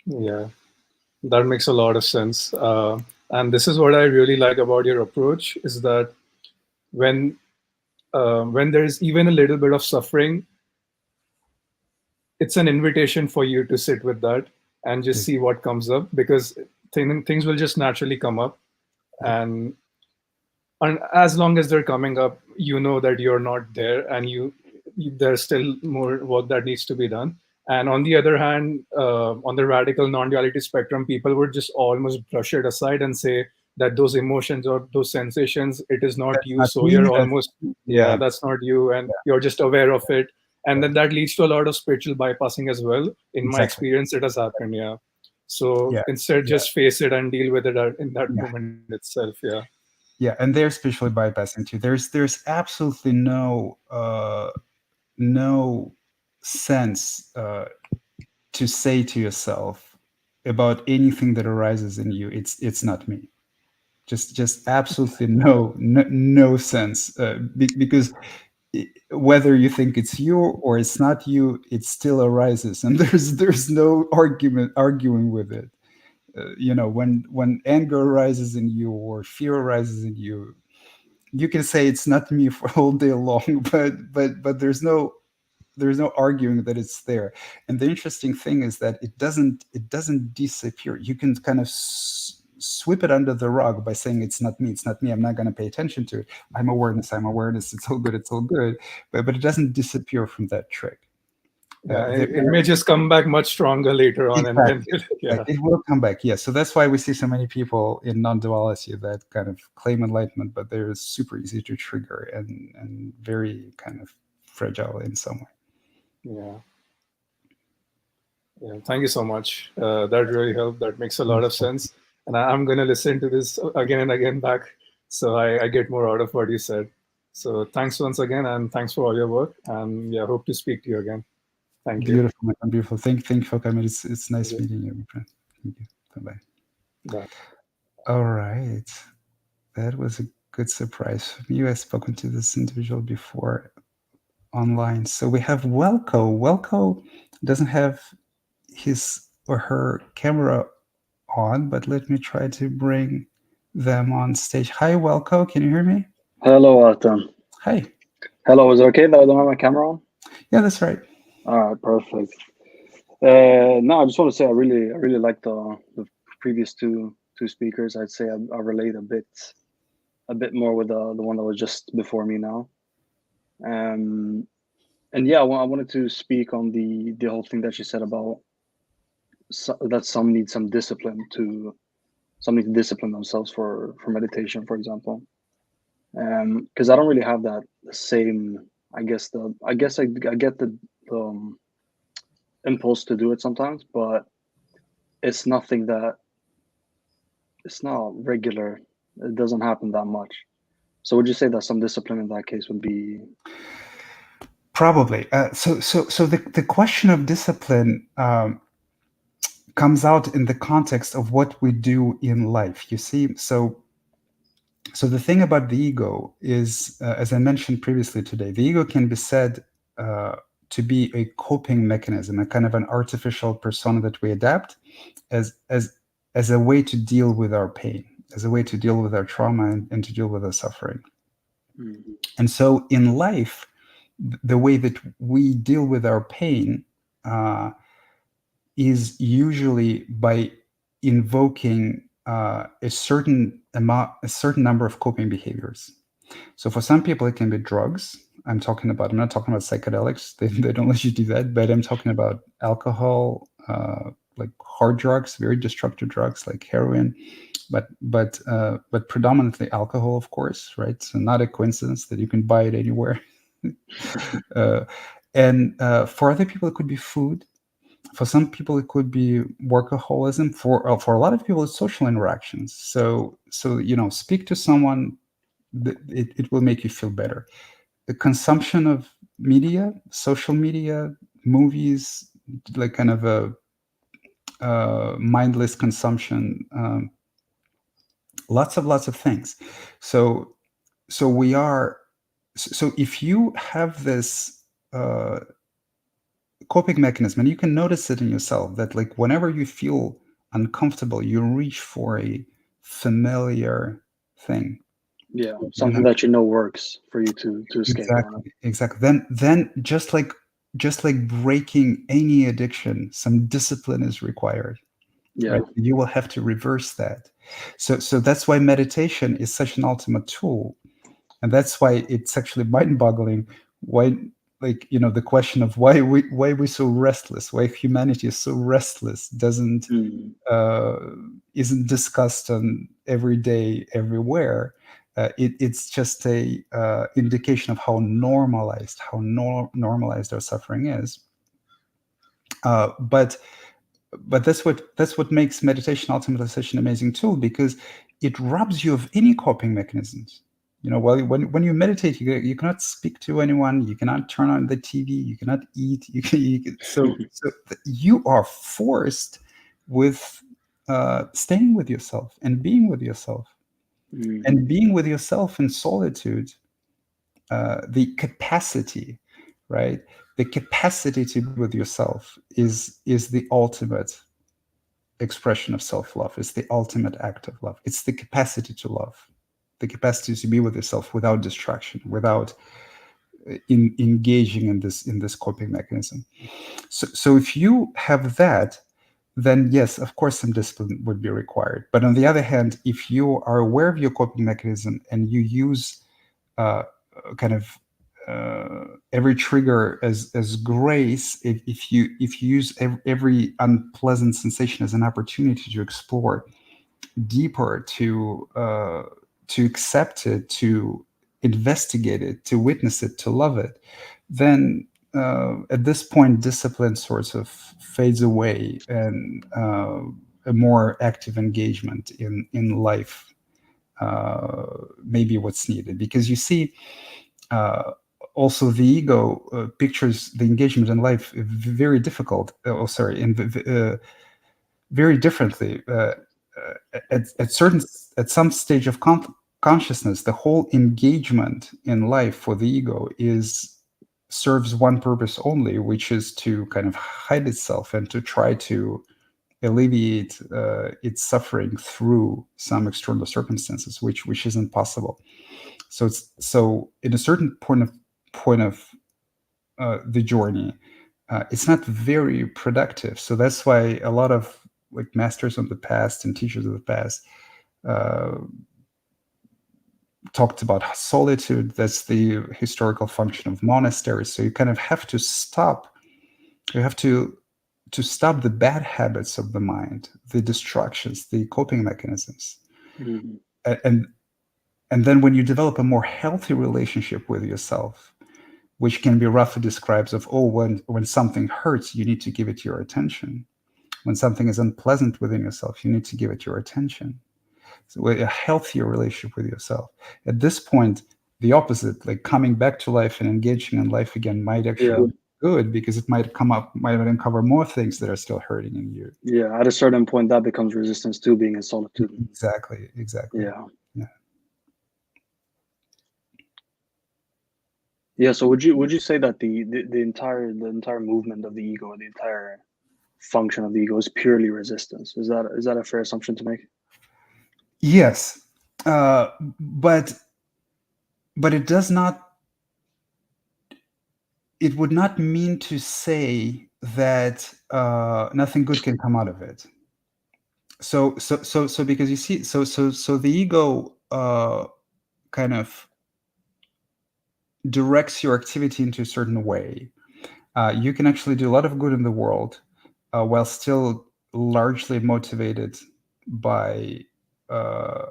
Yeah, that makes a lot of sense. And this is what I really like about your approach, is that when when there is even a little bit of suffering, it's an invitation for you to sit with that and just see what comes up, because things will just naturally come up. And as long as they're coming up, you know that you're not there, and there's still more work that needs to be done. And on the other hand, on the radical non-duality spectrum, people would just almost brush it aside and say that those emotions or those sensations, it is not That's you, not so me. you're That's, almost, yeah, yeah, that's not you, and you're just aware of it. And then that leads to a lot of spiritual bypassing as well. In my exactly. experience, it has happened. Yeah. So Yeah, instead, yeah, just face it and deal with it in that yeah. moment itself. Yeah. Yeah, and they're spiritually bypassing too. There's absolutely no sense to say to yourself about anything that arises in you, it's not me. Just absolutely no sense, because whether you think it's you or it's not you, it still arises, and there's no arguing with it. You know, when anger arises in you or fear arises in you, you can say it's not me for all day long, but there's no arguing that it's there. And the interesting thing is that it doesn't disappear. You can kind of sweep it under the rug by saying it's not me, I'm not going to pay attention to it. I'm awareness, it's all good, but it doesn't disappear from that trick. Yeah, There, it may just come back much stronger later on, and then exactly. yeah, It will come back. Yeah. So that's why we see so many people in non-duality that kind of claim enlightenment, but they're super easy to trigger, and very kind of fragile in some way. yeah, yeah. Thank you so much. That really helped. That makes a lot of sense. And I'm gonna listen to this again and again back, so I get more out of what you said. So thanks once again, and thanks for all your work. And yeah, hope to speak to you again. Thank you. Beautiful, my friend, beautiful. Thank you for coming. It's nice Thank you. meeting you, my friend. Thank you. Bye bye. Bye. All right, that was a good surprise for me. I've spoken to this individual before online. So we have Welco. Welco doesn't have his or her camera on, but let me try to bring them on stage. Hi, Welco. Can you hear me? Hello, Artem. Hi. Hello, is it okay that I don't have my camera on? Yeah, that's right. All right, perfect. No, I just want to say I really like the previous two speakers. I'd say I relate a bit more with the one that was just before me now. And yeah, I wanted to speak on the whole thing that she said about that some need some discipline to some need to discipline themselves for meditation, for example. Because I don't really have that same. I get the impulse to do it sometimes, but it's nothing that it's not regular. It doesn't happen that much. So would you say that some discipline in that case would be? Probably. So the question of discipline comes out in the context of what we do in life. You see, so the thing about the ego is, as I mentioned previously today, the ego can be said to be a coping mechanism, a kind of an artificial persona that we adapt as a way to deal with our pain, as a way to deal with our trauma, and to deal with our suffering. Mm. And so in life, the way that we deal with our pain is usually by invoking a certain number of coping behaviors. So for some people, it can be drugs. I'm not talking about psychedelics. They don't let you do that, but I'm talking about alcohol, like hard drugs, very destructive drugs like heroin, but predominantly alcohol, of course, right? So not a coincidence that you can buy it anywhere. uh, and for other people, it could be food. For some people, it could be workaholism. For a lot of people, it's social interactions. So speak to someone. It will make you feel better. The consumption of media, social media, movies, like kind of a mindless consumption, lots of things. So so we are so if you have this coping mechanism, and you can notice it in yourself, that like whenever you feel uncomfortable, you reach for a familiar thing. Yeah, You something know, that works for you to escape. exactly. Then just like breaking any addiction, some discipline is required, Yeah, right? You will have to reverse that. So that's why meditation is such an ultimate tool, and that's why it's actually mind-boggling why, like, the question of why we're so restless, why humanity is so restless, doesn't mm, uh, isn't discussed on every day everywhere. It's just a indication of how normalized our suffering is. But that's what makes meditation ultimately such an amazing tool, because it robs you of any coping mechanisms. Well, when you meditate, you cannot speak to anyone, you cannot turn on the TV, you cannot eat, you are forced with staying with yourself and being with yourself, mm, and being with yourself in solitude. The capacity, right? The capacity to be with yourself is the ultimate expression of self-love. It's the ultimate act of love. It's the capacity to love, the capacity to be with yourself without distraction, without engaging in this coping mechanism. So if you have that, then yes, of course, some discipline would be required. But on the other hand, if you are aware of your coping mechanism and you use uh, kind of every trigger as grace, if you use every unpleasant sensation as an opportunity to explore deeper, to accept it, to investigate it, to witness it, to love it, then at this point discipline sort of fades away, and a more active engagement in life maybe what's needed. Because you see, uh, also the ego pictures the engagement in life very difficult. Oh, sorry, very differently. At some stage of consciousness, the whole engagement in life for the ego is serves one purpose only, which is to kind of hide itself and to try to alleviate its suffering through some external circumstances, which isn't possible. So in a certain point of the journey, it's not very productive. So that's why a lot of like masters of the past and teachers of the past uh, talked about solitude. That's the historical function of monasteries. So you kind of have to stop. You have to stop the bad habits of the mind, the distractions, the coping mechanisms, mm, and and then when you develop a more healthy relationship with yourself, which can be roughly described of, oh, when something hurts, you need to give it your attention. When something is unpleasant within yourself, you need to give it your attention. So a healthier relationship with yourself. At this point, the opposite, like coming back to life and engaging in life again, might yeah, actually be good, because it might uncover more things that are still hurting in you. yeah. At a certain point, that becomes resistance to being in solitude. Exactly. Yeah, Yeah. yeah. So would you say that the entire movement of the ego, the entire function of the ego, is purely resistance? Is that a fair assumption to make? Yes, but it does not. It would not mean to say that nothing good can come out of it. So because you see, so the ego kind of directs your activity into a certain way. You can actually do a lot of good in the world while still largely motivated by uh,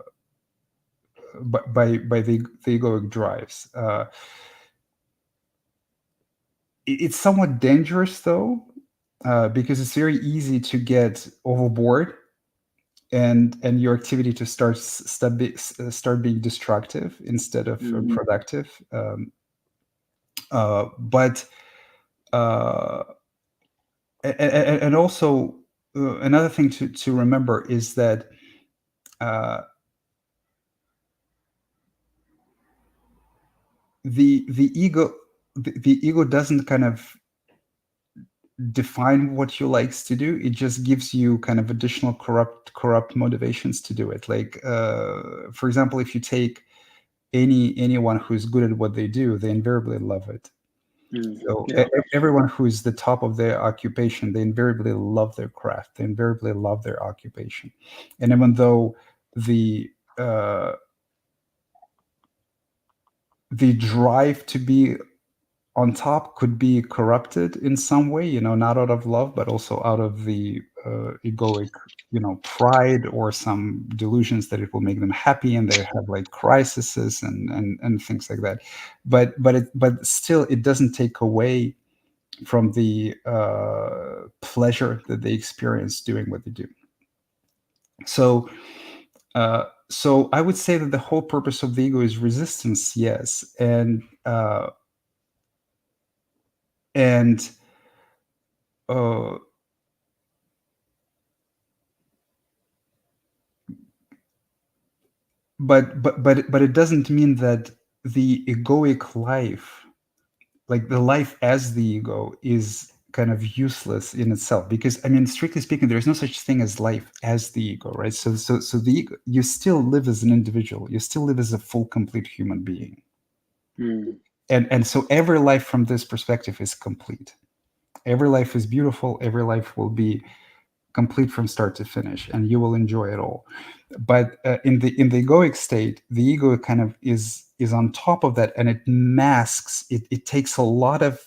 by the egoic drives. It's somewhat dangerous though, because it's very easy to get overboard and your activity to start being destructive instead of productive. But and also another thing to remember is that uh, the ego the ego doesn't kind of define what you likes to do. It just gives you kind of additional corrupt motivations to do it. Like for example, if you take anyone who's good at what they do, they invariably love it. So Yeah. everyone who is the top of their occupation, they invariably love their craft. They invariably love their occupation. And even though the uh, the drive to be on top could be corrupted in some way, not out of love, but also out of the egoic, pride or some delusions that it will make them happy, and they have like crises and things like that. But still, it doesn't take away from the pleasure that they experience doing what they do. So, so I would say that the whole purpose of the ego is resistance, yes, and uh, but it doesn't mean that the egoic life, like the life as the ego, is kind of useless in itself, because I mean, strictly speaking, there is no such thing as life as the ego, right? So the ego, you still live as an individual, you still live as a full complete human being. And so every life from this perspective is complete. Every life is beautiful, every life will be complete from start to finish, and you will enjoy it all. But in the egoic state, the ego kind of is on top of that, and it masks it. It takes a lot of,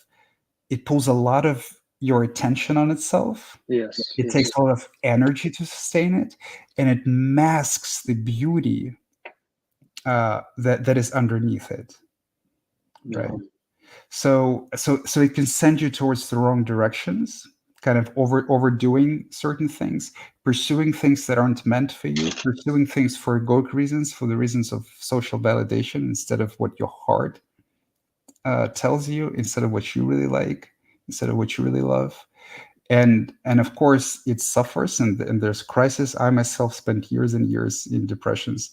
it pulls a lot of your attention on itself. Yes. It takes a lot of energy to sustain it, and it masks the beauty that is underneath it, right? Yeah. So it can send you towards the wrong directions, kind of overdoing certain things, pursuing things that aren't meant for you, pursuing things for egoic reasons, for the reasons of social validation, instead of what your heart tells you, instead of what you really like, instead of what you really love. And of course it suffers, and there's crisis. I myself spent years and years in depressions.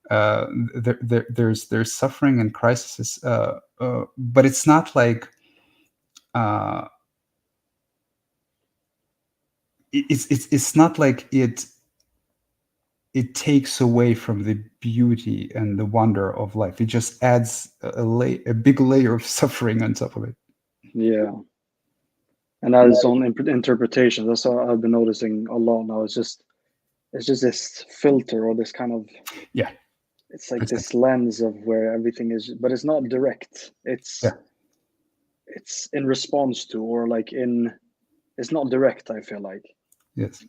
There's suffering and crisis, but it's not like it's not like it takes away from the beauty and the wonder of life. It just adds a big layer of suffering on top of it. Yeah. And that is own interpretation. That's what I've been noticing a lot now. It's just this filter, or this kind of, Yeah, it's like exactly. this lens of where everything is, but it's not direct. It's in response to, or like it's not direct, I feel like. Yes.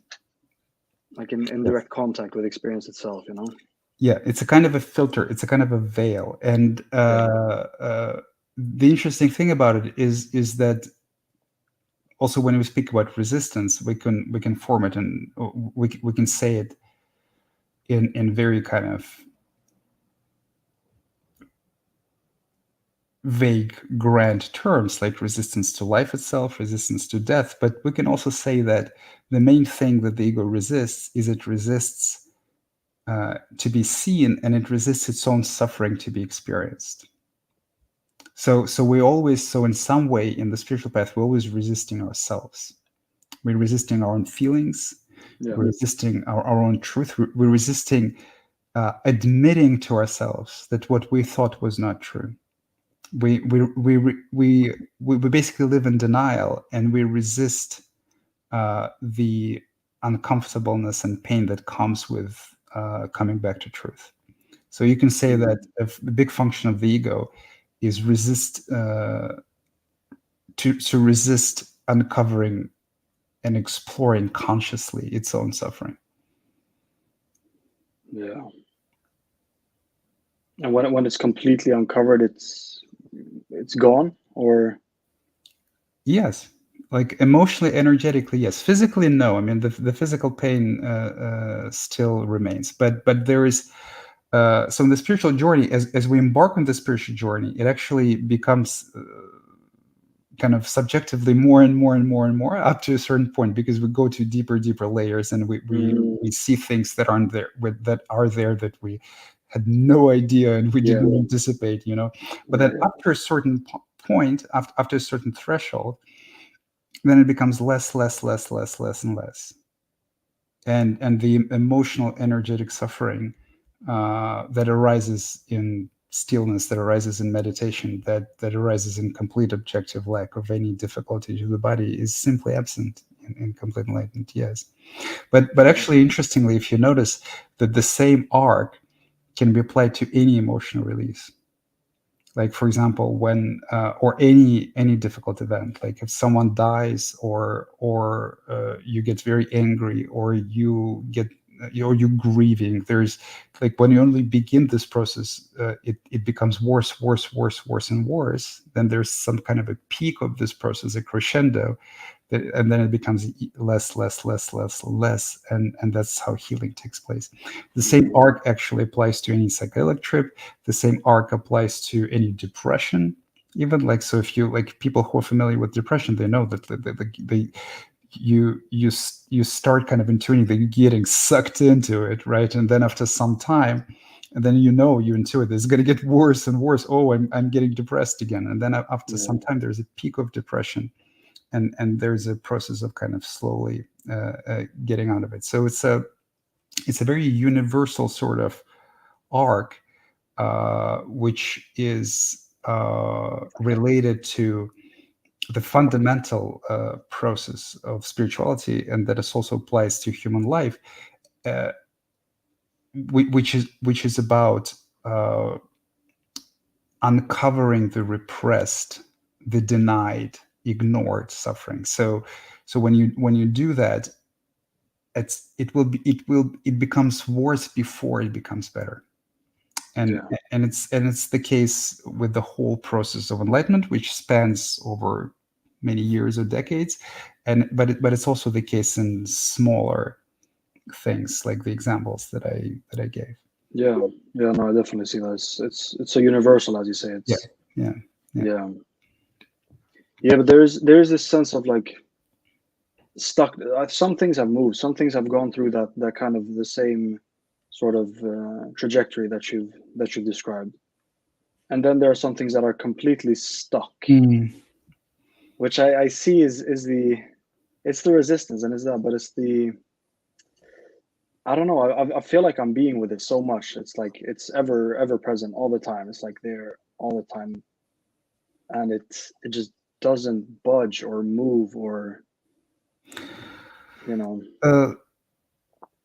Like in direct contact with experience itself, Yeah, it's a kind of a filter. It's a kind of a veil. And the interesting thing about it is that also when we speak about resistance, we can form it, and we can say it in very kind of vague, grand terms, like resistance to life itself, resistance to death. But we can also say that the main thing that the ego resists is it resists to be seen, and it resists its own suffering to be experienced. So in some way in the spiritual path, we're always resisting ourselves. We're resisting our own feelings. Yeah. We're resisting our own truth. We're resisting admitting to ourselves that what we thought was not true. We basically live in denial, and we resist the uncomfortableness and pain that comes with coming back to truth. So you can say that if the big function of the ego is to resist uncovering and exploring consciously its own suffering. Yeah. And when it's completely uncovered, it's gone, or? Yes, like emotionally, energetically, yes. Physically, no. I mean, the physical pain still remains, but there is. So in the spiritual journey, as we embark on the spiritual journey, it actually becomes kind of subjectively more and more and more and more up to a certain point, because we go to deeper layers, and we see things that aren't there, that we had no idea and we didn't anticipate, but then after a certain point, after a certain threshold, then it becomes less and less, and the emotional energetic suffering that arises in stillness, that arises in meditation, that arises in complete objective lack of any difficulty to the body, is simply absent in complete enlightenment. Yes, but actually, interestingly, if you notice that the same arc can be applied to any emotional release. Like, for example, when or any difficult event, like if someone dies, or you get very angry, or you get or you grieving, there's like, when you only begin this process, it becomes worse and worse. Then there's some kind of a peak of this process, a crescendo, and then it becomes less, and that's how healing takes place. The same arc actually applies to any psychedelic trip. The same arc applies to any depression, even. Like, so if you, like, people who are familiar with depression, they know that you start kind of intuiting that you're getting sucked into it, right? And then after some time, and then you intuit it's going to get worse and worse. Oh, I'm getting depressed again. And then after some time, there's a peak of depression, and there's a process of kind of slowly getting out of it. So it's a very universal sort of arc, which is related to the fundamental process of spirituality, and that it also applies to human life, which is about uncovering the repressed, the denied, ignored suffering. So when you do that, it becomes worse before it becomes better. And it's the case with the whole process of enlightenment, which spans over many years or decades, but it's also the case in smaller things, like the examples that I gave. No, I definitely see that. It's so universal, as you say. It's yeah. But there's this sense of like stuck. Some things have moved. Some things have gone through that kind of the same sort of trajectory that you've described, and then there are some things that are completely stuck, which I see is the resistance, and it's that, but it's the, I don't know. I feel like I'm being with it so much. It's like it's ever present all the time. It's like there all the time, and it just doesn't budge or move, or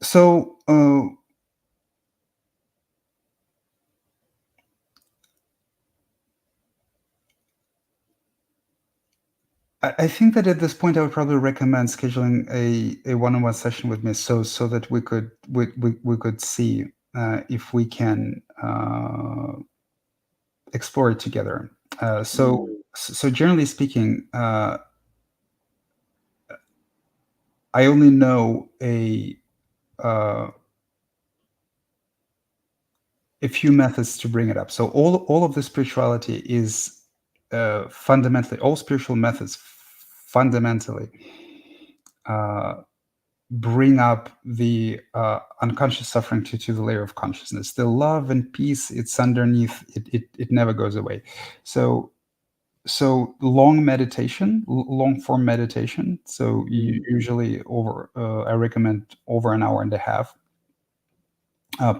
So I think that at this point I would probably recommend scheduling a one-on-one session with me, so that we could see if we can explore it together. So generally speaking, I only know a few methods to bring it up. So all of the spirituality is fundamentally, all spiritual methods fundamentally bring up the unconscious suffering to the layer of consciousness. The love and peace, it's underneath. It never goes away. So long meditation, long form meditation. So usually I recommend over an hour and a half.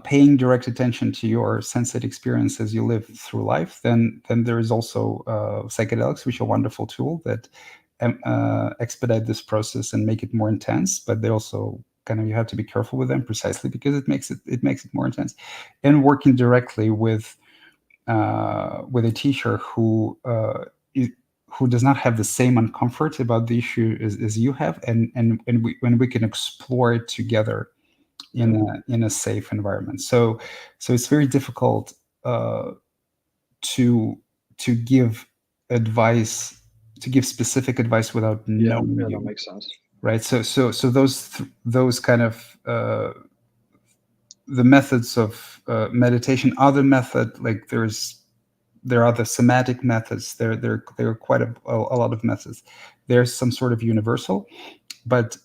Paying direct attention to your sensate experience as you live through life. Then there is also psychedelics, which are a wonderful tool that expedite this process and make it more intense, but they also kind of, you have to be careful with them precisely because it makes it more intense. And working directly with a teacher who does not have the same uncomfort about the issue as you have, and when we can explore it together in a safe environment. So it's very difficult to give advice, to give specific advice without knowing that you, makes sense. right? So those kind of the methods of meditation, other method, like there are the somatic methods. There are quite a lot of methods. There's some sort of universal, but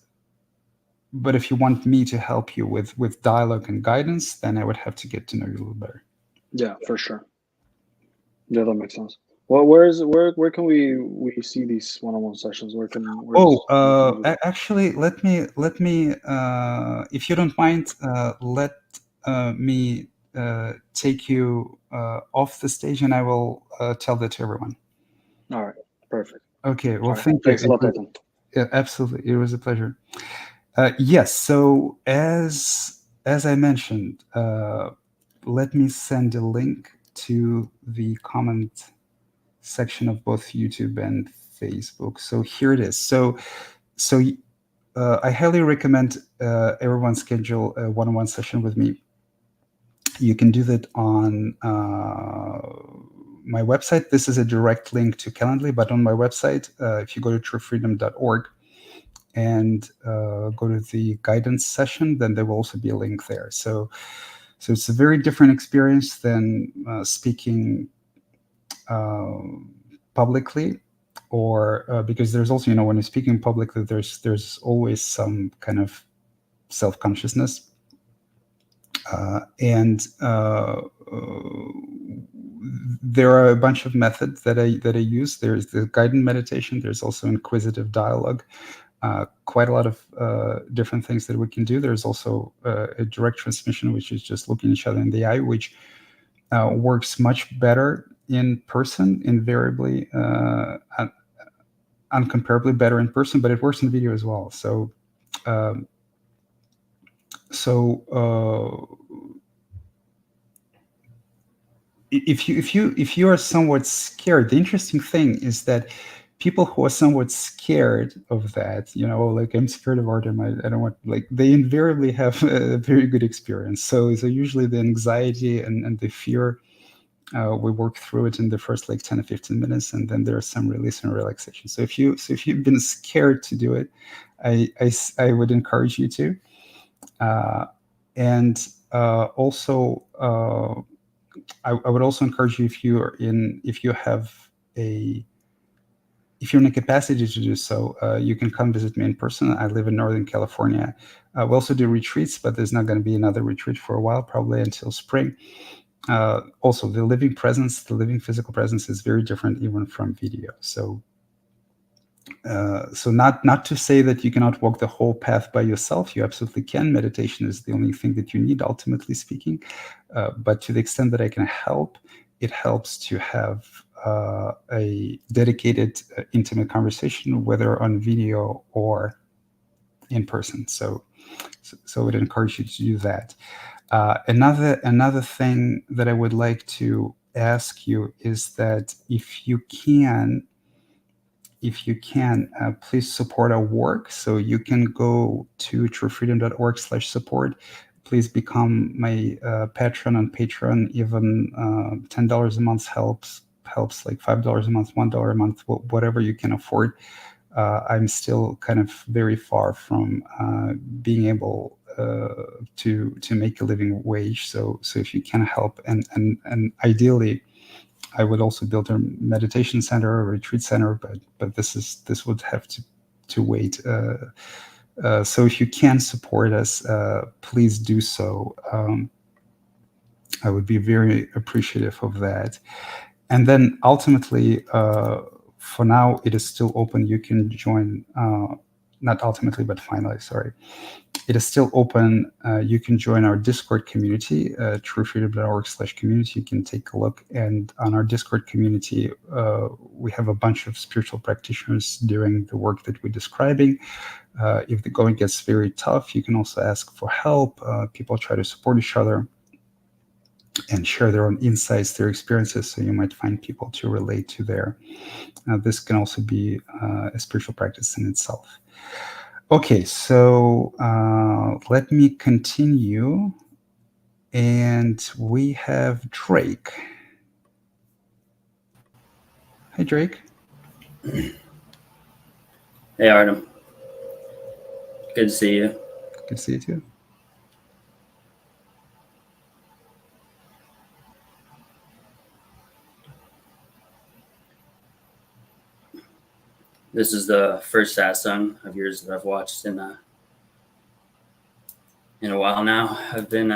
if you want me to help you with dialogue and guidance, then I would have to get to know you a little better. Yeah, for sure. Yeah, that makes sense. Well, where can we see these one-on-one sessions? Actually, let me if you don't mind, let me take you off the stage, and I will tell that to everyone. All right, perfect. Okay, well, Right. thank you. Thanks a lot, Artem. Yeah, absolutely, it was a pleasure. Yes, so as I mentioned, let me send a link to the comment section of both YouTube and Facebook. So here it is. So I highly recommend everyone schedule a one-on-one session with me. You can do that on my website. This is a direct link to Calendly, but on my website, if you go to truefreedom.org and go to the guidance session, then there will also be a link there. So it's a very different experience than speaking publicly, or because there's also, when you're speaking publicly, there's always some kind of self-consciousness, and there are a bunch of methods that I use. There's the guided meditation. There's also inquisitive dialogue. Quite a lot of different things that we can do. There's also a direct transmission, which is just looking each other in the eye, which works much better in person, invariably, uncomparably better in person, but it works in video as well. So if you are somewhat scared, the interesting thing is that people who are somewhat scared of that, like, I'm scared of Artem, I don't want, like, they invariably have a very good experience. So usually the anxiety and the fear, we work through it in the first like 10 or 15 minutes, and then there's some release and relaxation. So if you've been scared to do it, I would encourage you to. And also, I would also encourage you, if you're in a capacity to do so, you can come visit me in person. I live in Northern California. We also do retreats, but there's not going to be another retreat for a while, probably until spring. Also, the living physical presence is very different even from video. So not to say that you cannot walk the whole path by yourself. You absolutely can. Meditation is the only thing that you need, ultimately speaking. But to the extent that I can help, it helps to have a dedicated, intimate conversation, whether on video or in person. So I would encourage you to do that. Another thing that I would like to ask you is that if you can, please support our work. So you can go to truefreedom.org/support. Please become my patron on Patreon. Even $10 a month helps, like $5 a month, $1 a month, whatever you can afford. I'm still kind of very far from being able to make a living wage. So if you can help, and ideally, I would also build a meditation center or a retreat center, but this would have to wait. So if you can support us, please do so. I would be very appreciative of that. And then ultimately, for now, it is still open. You can join not ultimately, but finally, sorry. It is still open. You can join our Discord community, truefreedom.org/community. You can take a look. And on our Discord community, we have a bunch of spiritual practitioners doing the work that we're describing. If the going gets very tough, you can also ask for help. People try to support each other and share their own insights, their experiences. So you might find people to relate to there. This can also be a spiritual practice in itself. Okay, so let me continue. And we have Drake. Hey, Drake. Hey, Artem. Good to see you. Good to see you too. This is the first satsang of yours that I've watched in a while now. I've been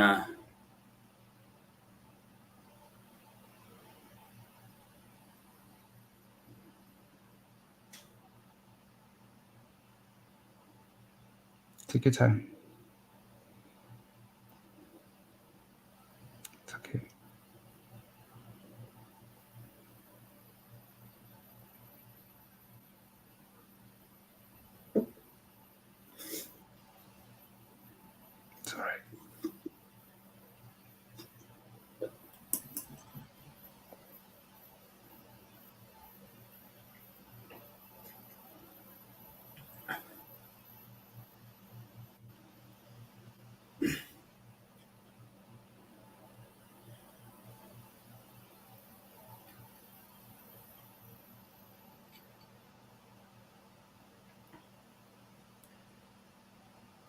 Take your time. It's okay. It's all right.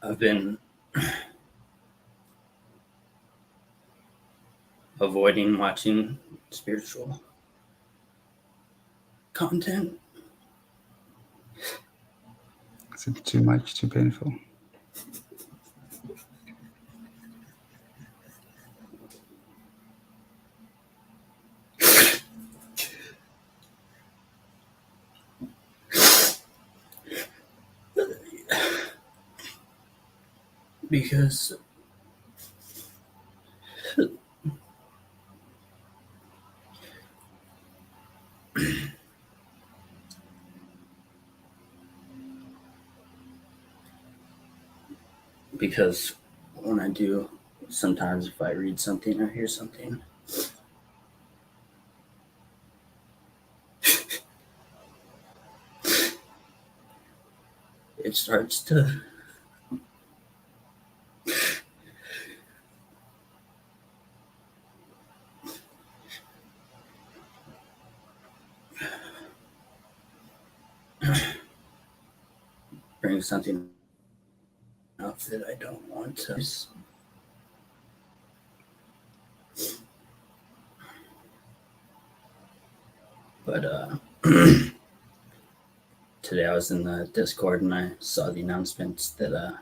I've been avoiding watching spiritual content. Is it too much, too painful? Because when I do, sometimes if I read something or hear something, it starts to bring something up that I don't want to. But today I was in the Discord and I saw the announcements that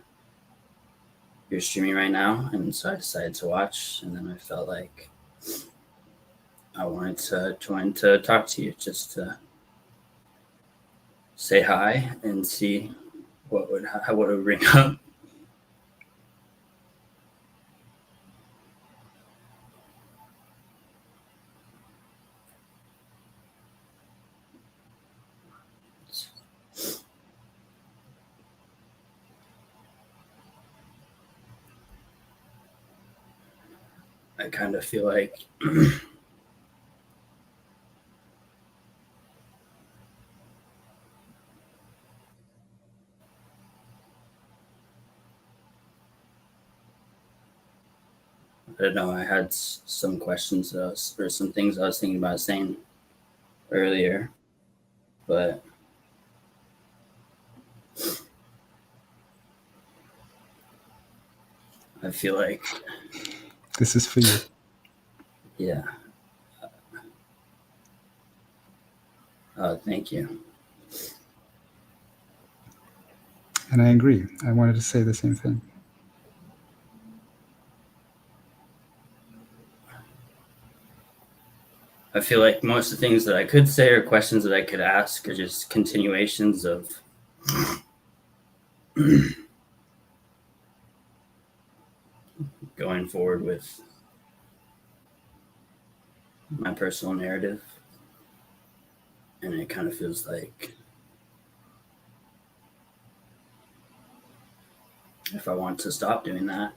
you're streaming right now, and so I decided to watch. And then I felt like I wanted to join to talk to you, just to say hi and see what would bring up. I kind of feel like I don't know. I had some questions or some things I was thinking about saying earlier, but I feel like This is for you. Yeah. Thank you. And I agree. I wanted to say the same thing. I feel like most of the things that I could say or questions that I could ask are just continuations of going forward with my personal narrative, and it kind of feels like if I want to stop doing that,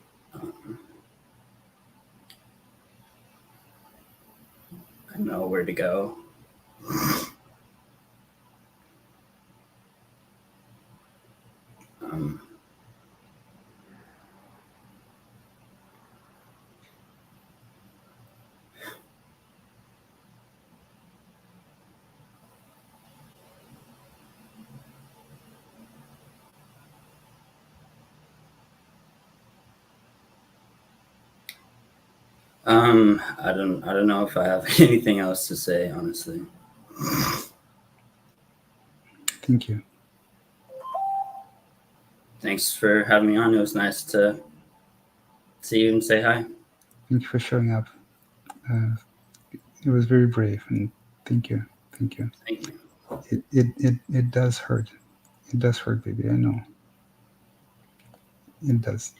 I know where to go. Um, I don't know if I have anything else to say, honestly. Thank you. Thanks for having me on. It was nice to see you and say hi. Thank you for showing up. It was very brave, and thank you. Thank you. It does hurt. It does hurt, baby. I know. It does.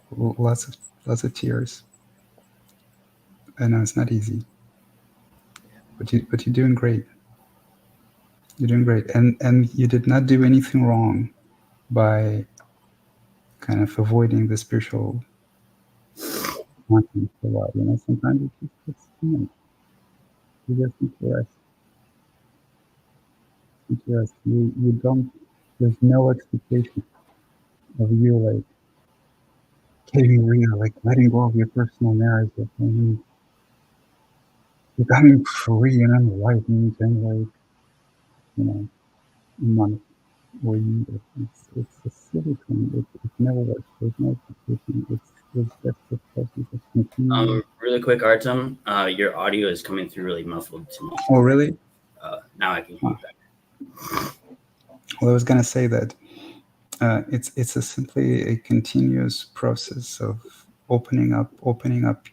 Lots of tears. I know it's not easy, but you're doing great. You're doing great, and you did not do anything wrong by kind of avoiding the spiritual content for a while. Sometimes it's too much. You just need to rest. You don't. There's no expectation of you like getting real, like letting go of your personal narrative and becoming free and enlightened and money or you. It's a silly thing. It never works. There's no expectation. It's just the process of continuing. Really quick, Artem, your audio is coming through really muffled to me. Oh, really? Now I can hear you better. Well, I was gonna say that it's simply a continuous process of opening up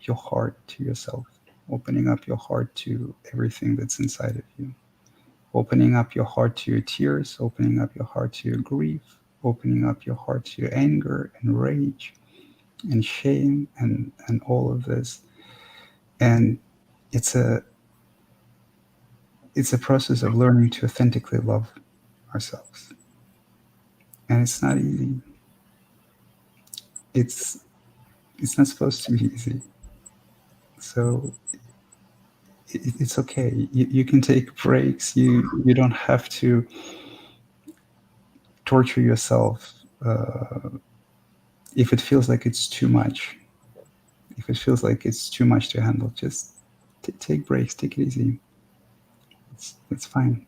your heart to yourself, opening up your heart to everything that's inside of you, opening up your heart to your tears, opening up your heart to your grief, opening up your heart to your anger and rage and shame and all of this. And it's a process of learning to authentically love ourselves. And it's not easy. It's not supposed to be easy. So it's okay. You can take breaks. You don't have to torture yourself if it feels like it's too much. If it feels like it's too much to handle, just take breaks. Take it easy. It's fine.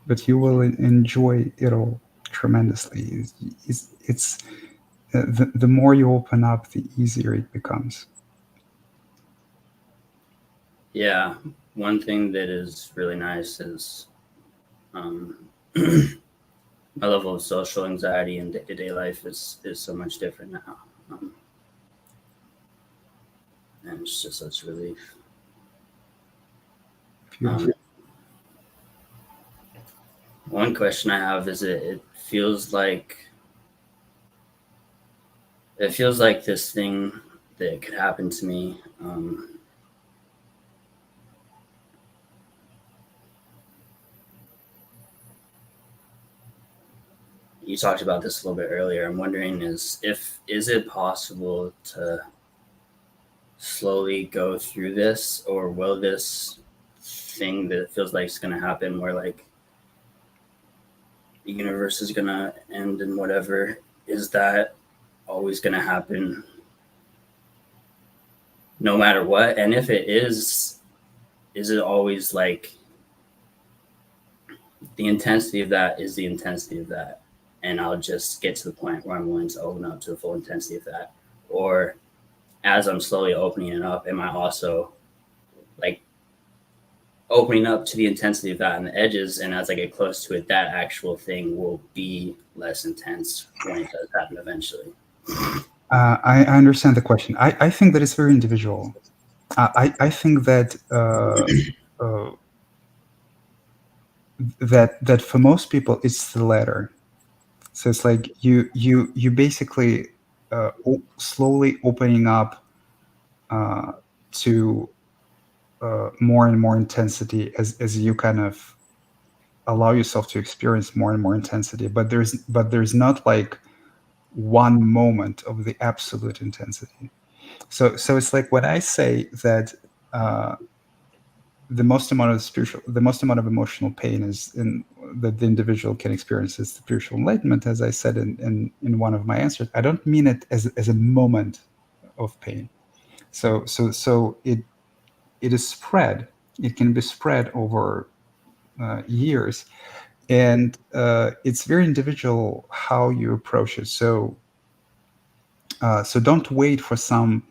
But you will enjoy it all tremendously. It's the more you open up, the easier it becomes. Yeah, one thing that is really nice is my level of social anxiety in day-to-day life is so much different now. And it's just such a relief. One question I have is it feels like this thing that could happen to me. You talked about this a little bit earlier. I'm wondering is it possible to slowly go through this, or will this thing that feels like it's going to happen where like the universe is going to end and whatever, is that always going to happen no matter what? And if it is it always like the intensity of that is the intensity of that, and I'll just get to the point where I'm willing to open up to the full intensity of that? Or as I'm slowly opening it up, am I also like opening up to the intensity of that and the edges, and as I get close to it, that actual thing will be less intense when it does happen eventually? I understand the question. I think that it's very individual. I think that that for most people it's the latter. So it's like you basically slowly opening up to more and more intensity as you kind of allow yourself to experience more and more intensity. But there's not like one moment of the absolute intensity. So it's like when I say that uh, the most amount of emotional pain is in that the individual can experience is spiritual enlightenment, as I said in one of my answers. I don't mean it as a moment of pain. So it is spread. It can be spread over years, and it's very individual how you approach it. So don't wait for some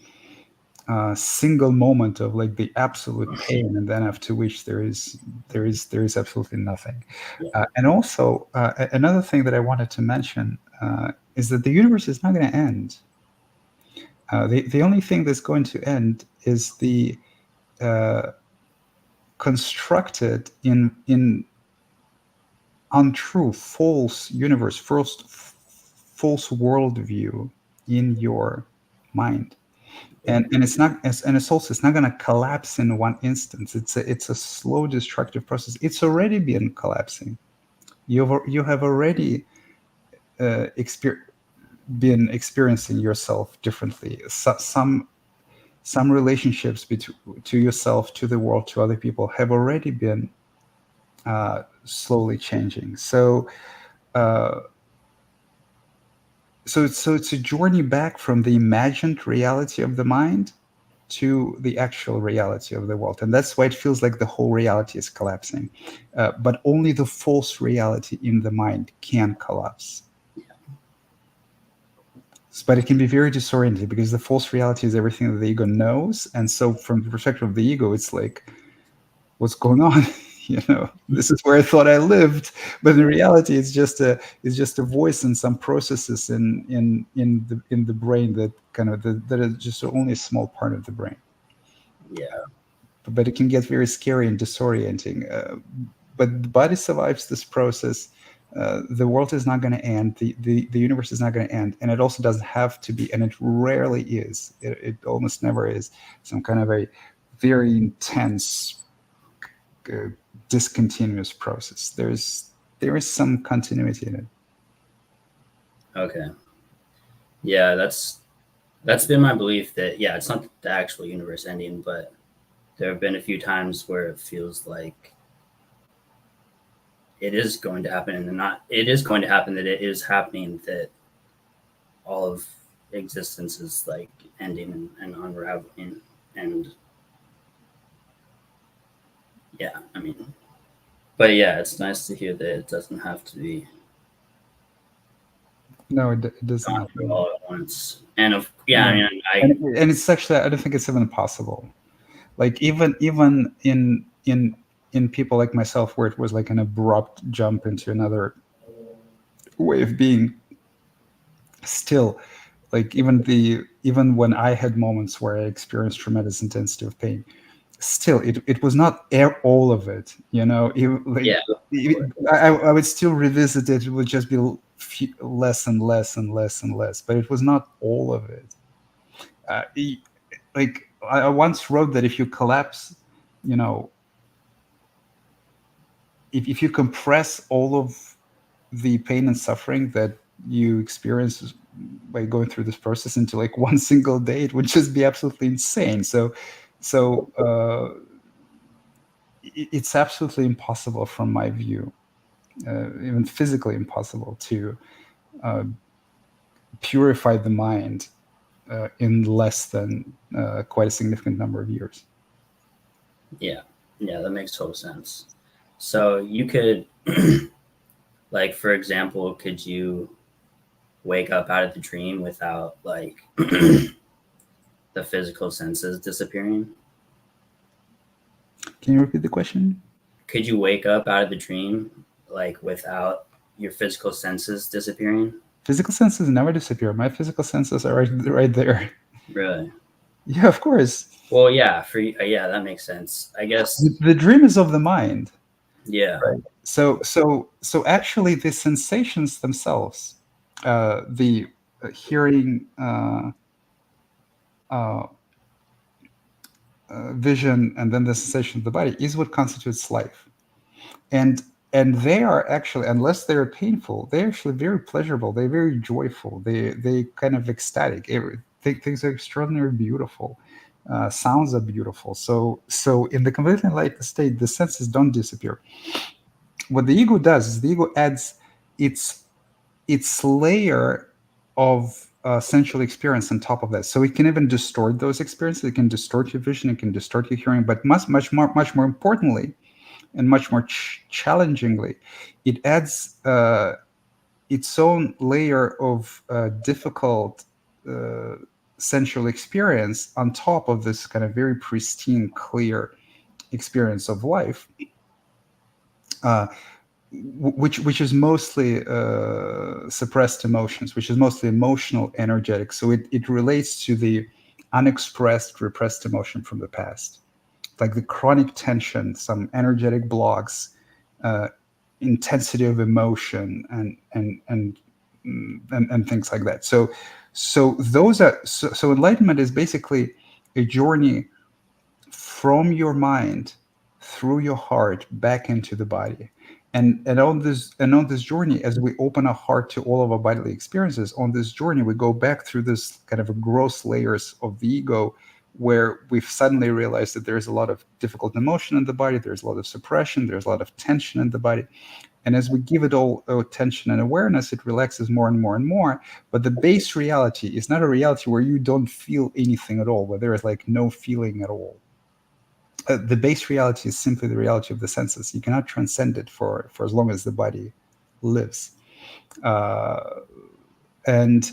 single moment of like the absolute pain, and then after which there is absolutely nothing. And also another thing that I wanted to mention is that the universe is not going to end. The only thing that's going to end is the uh, constructed in untrue, false universe, false worldview in your mind. And it's not and it's also, it's not going to collapse in one instance. It's a slow destructive process. It's already been collapsing. You have already been experiencing yourself differently. Some relationships to yourself, to the world, to other people have already been slowly changing. Uh, so it's a journey back from the imagined reality of the mind to the actual reality of the world. And that's why it feels like the whole reality is collapsing. But only the false reality in the mind can collapse. But it can be very disorienting because the false reality is everything that the ego knows. And so from the perspective of the ego, it's like, what's going on? This is where I thought I lived, but in reality, it's just a voice and some processes in the brain that that is just only a small part of the brain. Yeah. But it can get very scary and disorienting. But the body survives this process. The world is not going to end. The universe is not going to end, and it also doesn't have to be, and it rarely is. It almost never is some kind of a very intense discontinuous process. There is some continuity in it. Okay. Yeah, that's been my belief that it's not the actual universe ending, but there have been a few times where it feels like it is going to happen, and not it is going to happen, that it is happening, that all of existence is like ending and unraveling. And I mean, but it's nice to hear that it doesn't have to be No, it doesn't gone happen. through all at once. And I mean, and it's actually, I don't think it's even possible. Like even in people like myself, where it was like an abrupt jump into another way of being, still, like even when I had moments where I experienced tremendous intensity of pain, still it was not all of it. I would still revisit it. It would just be less and less and less and less, but it was not all of it. Like I once wrote that if you collapse, you know, if you compress all of the pain and suffering that you experience by going through this process into like one single day, it would just be absolutely insane. So it's absolutely impossible from my view, even physically impossible, to purify the mind in less than quite a significant number of years. Yeah, that makes total sense. So you could, like, for example, could you wake up out of the dream without like the physical senses disappearing? Can you repeat the question? Could you wake up out of the dream like without your physical senses disappearing? Physical senses never disappear. My physical senses are right there. Really? Yeah, of course. Well, that makes sense. I guess The dream is of the mind. Yeah. Right. So actually, the sensations themselves, the hearing, uh, vision, and then the sensation of the body is what constitutes life. And they are actually, unless they're painful, they're actually very pleasurable. They're very joyful. They kind of ecstatic. Things are extraordinarily beautiful. Sounds are beautiful. So in the completely enlightened state, the senses don't disappear. What the ego does is the ego adds its layer of sensual experience on top of that. So it can even distort those experiences. It can distort your vision. It can distort your hearing. But much more importantly, and much more challengingly, it adds its own layer of difficult uh, sensual experience on top of this kind of very pristine, clear experience of life. Uh, which is mostly suppressed emotions, which is mostly emotional, energetic. So it relates to the unexpressed, repressed emotion from the past, like the chronic tension, some energetic blocks, uh, intensity of emotion, and things like that. So those are so enlightenment is basically a journey from your mind through your heart back into the body. And on this journey, as we open our heart to all of our bodily experiences, on this journey we go back through this kind of gross layers of the ego, where we've suddenly realized that there's a lot of difficult emotion in the body, there's a lot of suppression, there's a lot of tension in the body. And as we give it all attention and awareness, it relaxes more and more and more. But the base reality is not a reality where you don't feel anything at all, where there is like no feeling at all. The base reality is simply the reality of the senses. You cannot transcend it for as long as the body lives. Uh, and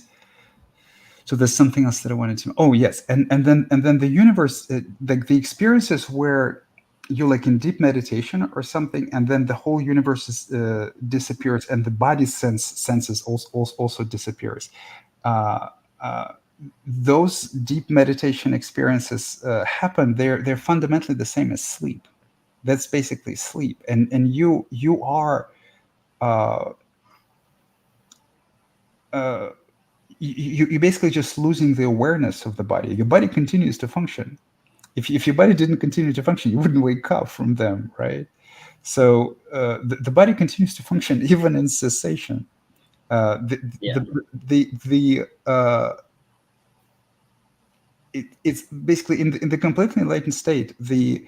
so there's something else that I wanted to. Oh yes, and then the universe, like the experiences where you're like in deep meditation or something, and then the whole universe disappears, and the body senses also disappears. Uh, uh, those deep meditation experiences happen. They're fundamentally the same as sleep. That's basically sleep, and you are uh, uh, you basically just losing the awareness of the body. Your body continues to function. If your body didn't continue to function, you wouldn't wake up from them, right? So the body continues to function even in cessation. Yeah. It's basically in the completely enlightened state, the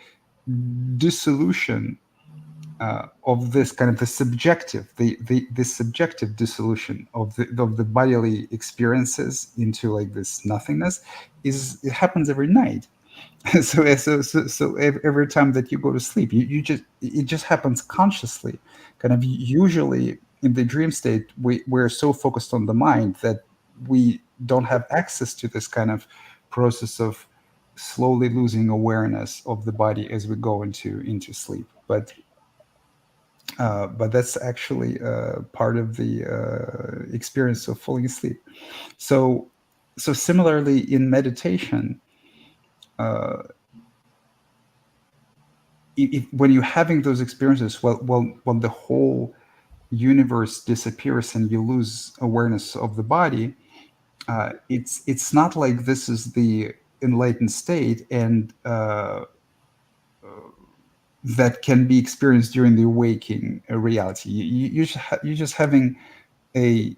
dissolution of this kind of the subjective dissolution of the bodily experiences into like this nothingness, it happens every night. So every time that you go to sleep, it just happens consciously. Kind of usually in the dream state, we're so focused on the mind that we don't have access to this kind of process of slowly losing awareness of the body as we go into sleep. But that's actually part of the experience of falling asleep. So similarly in meditation, uh, when you're having those experiences, when the whole universe disappears and you lose awareness of the body, it's not like this is the enlightened state, and that can be experienced during the waking reality. You're just having a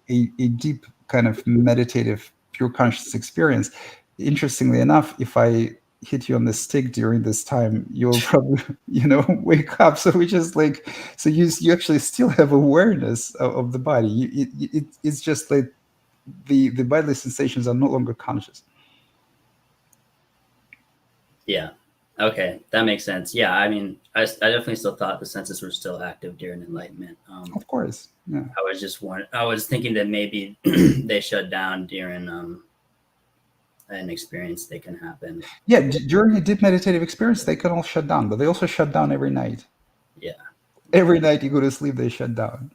deep kind of meditative pure conscious experience. Interestingly enough, if I hit you on the stick during this time, you'll probably wake up. So we just like, so you actually still have awareness of the body. It's just like the bodily sensations are no longer conscious. Yeah. Okay, that makes sense. Yeah, I mean, I definitely still thought the senses were still active during enlightenment. Of course, yeah. I was thinking that maybe they shut down during an experience that can happen. Yeah, during a deep meditative experience, they can all shut down, but they also shut down every night. Yeah. Every night you go to sleep, they shut down.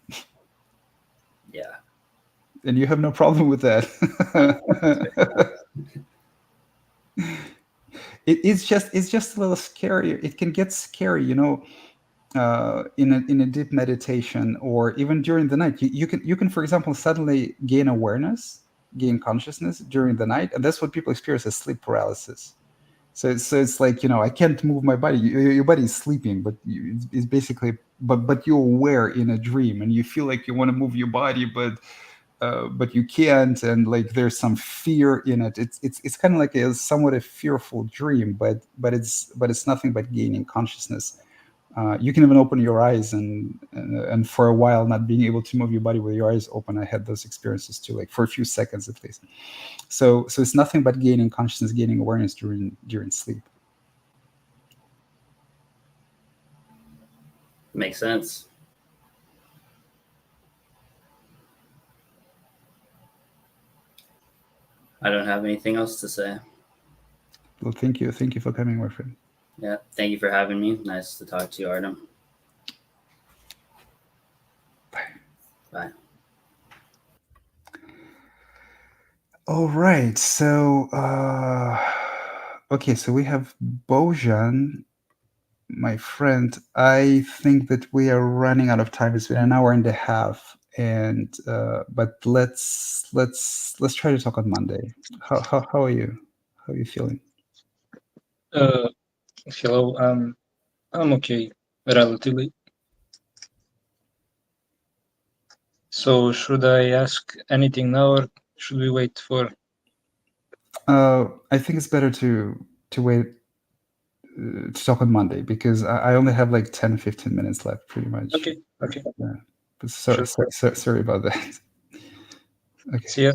Yeah. And you have no problem with that. It's just a little scary. It can get scary, in a deep meditation, or even during the night, you can, for example, suddenly gain awareness, gain consciousness during the night, and that's what people experience as sleep paralysis. So it's like, I can't move my body. Your body is sleeping, but it's basically, but you're aware in a dream, and you feel like you want to move your body, but you can't, and like there's some fear in it. It's kind of like a somewhat a fearful dream, but it's nothing but gaining consciousness. You can even open your eyes, and for a while not being able to move your body with your eyes open. I had those experiences too, like for a few seconds at least. So it's nothing but gaining consciousness, gaining awareness during sleep. Makes sense. I don't have anything else to say. Well, thank you for coming, my friend. Yeah, thank you for having me. Nice to talk to you, Artem. Bye. All right, so okay, so we have Bojan, my friend. I think that we are running out of time. It's been an hour and a half, and but let's try to talk on Monday. How are you? How are you feeling? Hello. I'm okay, relatively. So should I ask anything now, or should we wait for? I think it's better to wait to talk on Monday, because I only have like 10-15 minutes left, pretty much. Okay. Yeah. But sorry about that. Okay. See ya.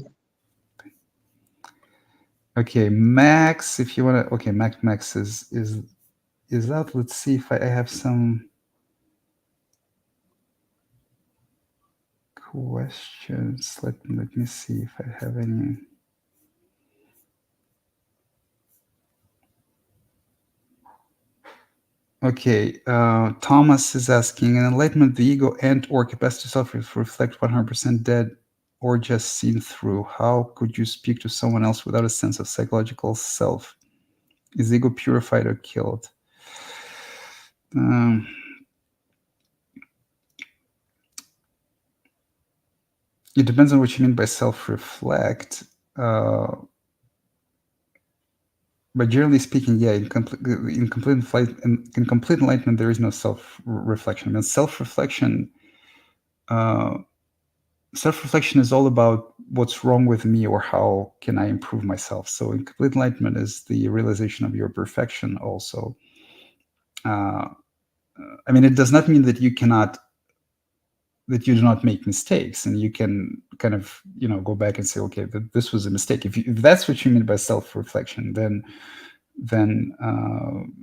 Okay, Max, if you want to. Okay, Max is out. Let's see if I have some questions. Let me see if I have any. Okay, Thomas is asking, in enlightenment, the ego and or capacity self reflect 100% dead or just seen through. How could you speak to someone else without a sense of psychological self? Is the ego purified or killed? It depends on what you mean by self-reflect. But generally speaking, yeah, in complete enlightenment, there is no self-reflection. I mean, self-reflection is all about what's wrong with me or how can I improve myself. So in complete enlightenment is the realization of your perfection also. I mean, it does not mean that you do not make mistakes, and you can kind of go back and say, okay, this was a mistake. If that's what you mean by self-reflection, then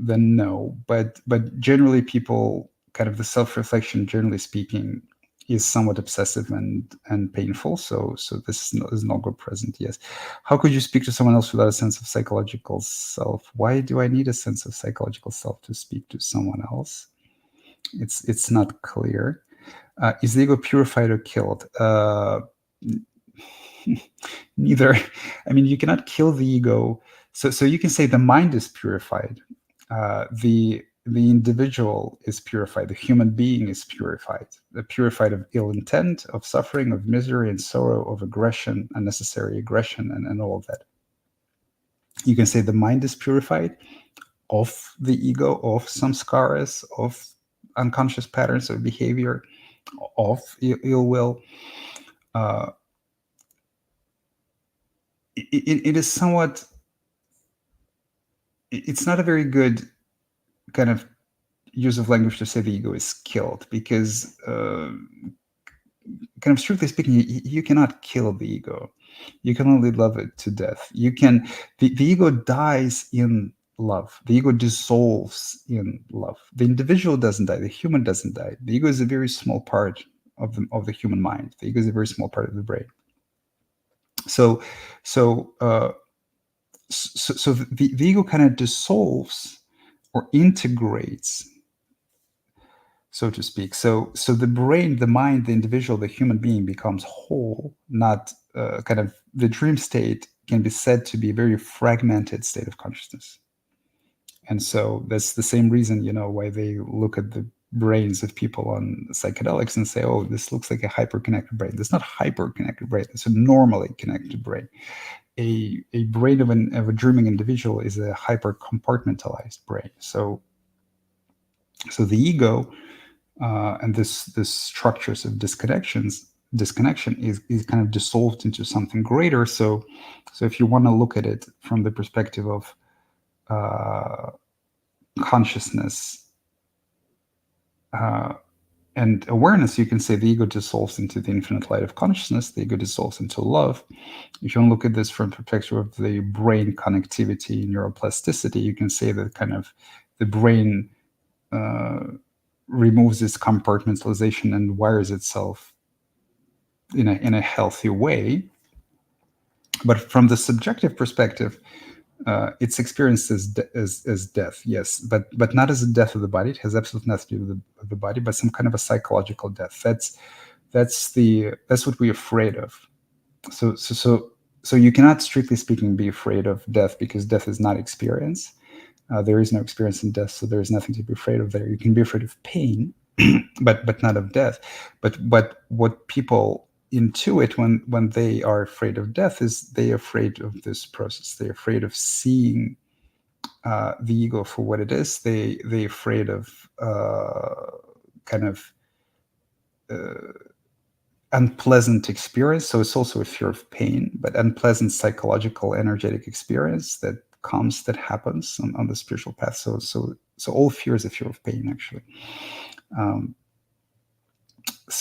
no. But generally, people kind of the self-reflection, generally speaking, is somewhat obsessive and painful. So this is no good present. Yes. How could you speak to someone else without a sense of psychological self? Why do I need a sense of psychological self to speak to someone else? It's not clear. Is the ego purified or killed? Neither. I mean, you cannot kill the ego. So you can say the mind is purified. The individual is purified. The human being is purified. They're purified of ill intent, of suffering, of misery and sorrow, of aggression, unnecessary aggression, and all of that. You can say the mind is purified of the ego, of samskaras, of unconscious patterns of behavior, of ill will. It is somewhat. It's not a very good kind of use of language to say the ego is killed, because kind of strictly speaking, you cannot kill the ego. You can only love it to death. You can. The ego dies in love. The ego dissolves in love. The individual doesn't die. The human doesn't die. The ego is a very small part of the human mind. The ego is a very small part of the brain. So the ego kind of dissolves or integrates, so to speak. So the brain, the mind, the individual, the human being becomes whole. Not kind of the dream state can be said to be a very fragmented state of consciousness. And so that's the same reason, why they look at the brains of people on psychedelics and say, oh, this looks like a hyper-connected brain. That's not a hyper-connected brain. It's a normally connected brain. A brain of a dreaming individual is a hyper-compartmentalized brain. So the ego and this structures of disconnection is kind of dissolved into something greater. So if you want to look at it from the perspective of consciousness and awareness, you can say the ego dissolves into the infinite light of consciousness. The ego dissolves into love. If you want to look at this from the perspective of the brain connectivity and neuroplasticity, you can say that kind of the brain removes its compartmentalization and wires itself in a healthy way. But from the subjective perspective, it's experienced as death, yes, but not as a death of the body. It has absolutely nothing to do with the body, but some kind of a psychological death. That's what we're afraid of. So you cannot, strictly speaking, be afraid of death, because death is not experience. There is no experience in death, so there is nothing to be afraid of there. You can be afraid of pain, but not of death. But what people intuit when they are afraid of death is they're afraid of this process. They're afraid of seeing the ego for what it is. They're afraid of kind of unpleasant experience. So it's also a fear of pain, but unpleasant psychological, energetic experience that happens on the spiritual path. So all fear is a fear of pain, actually.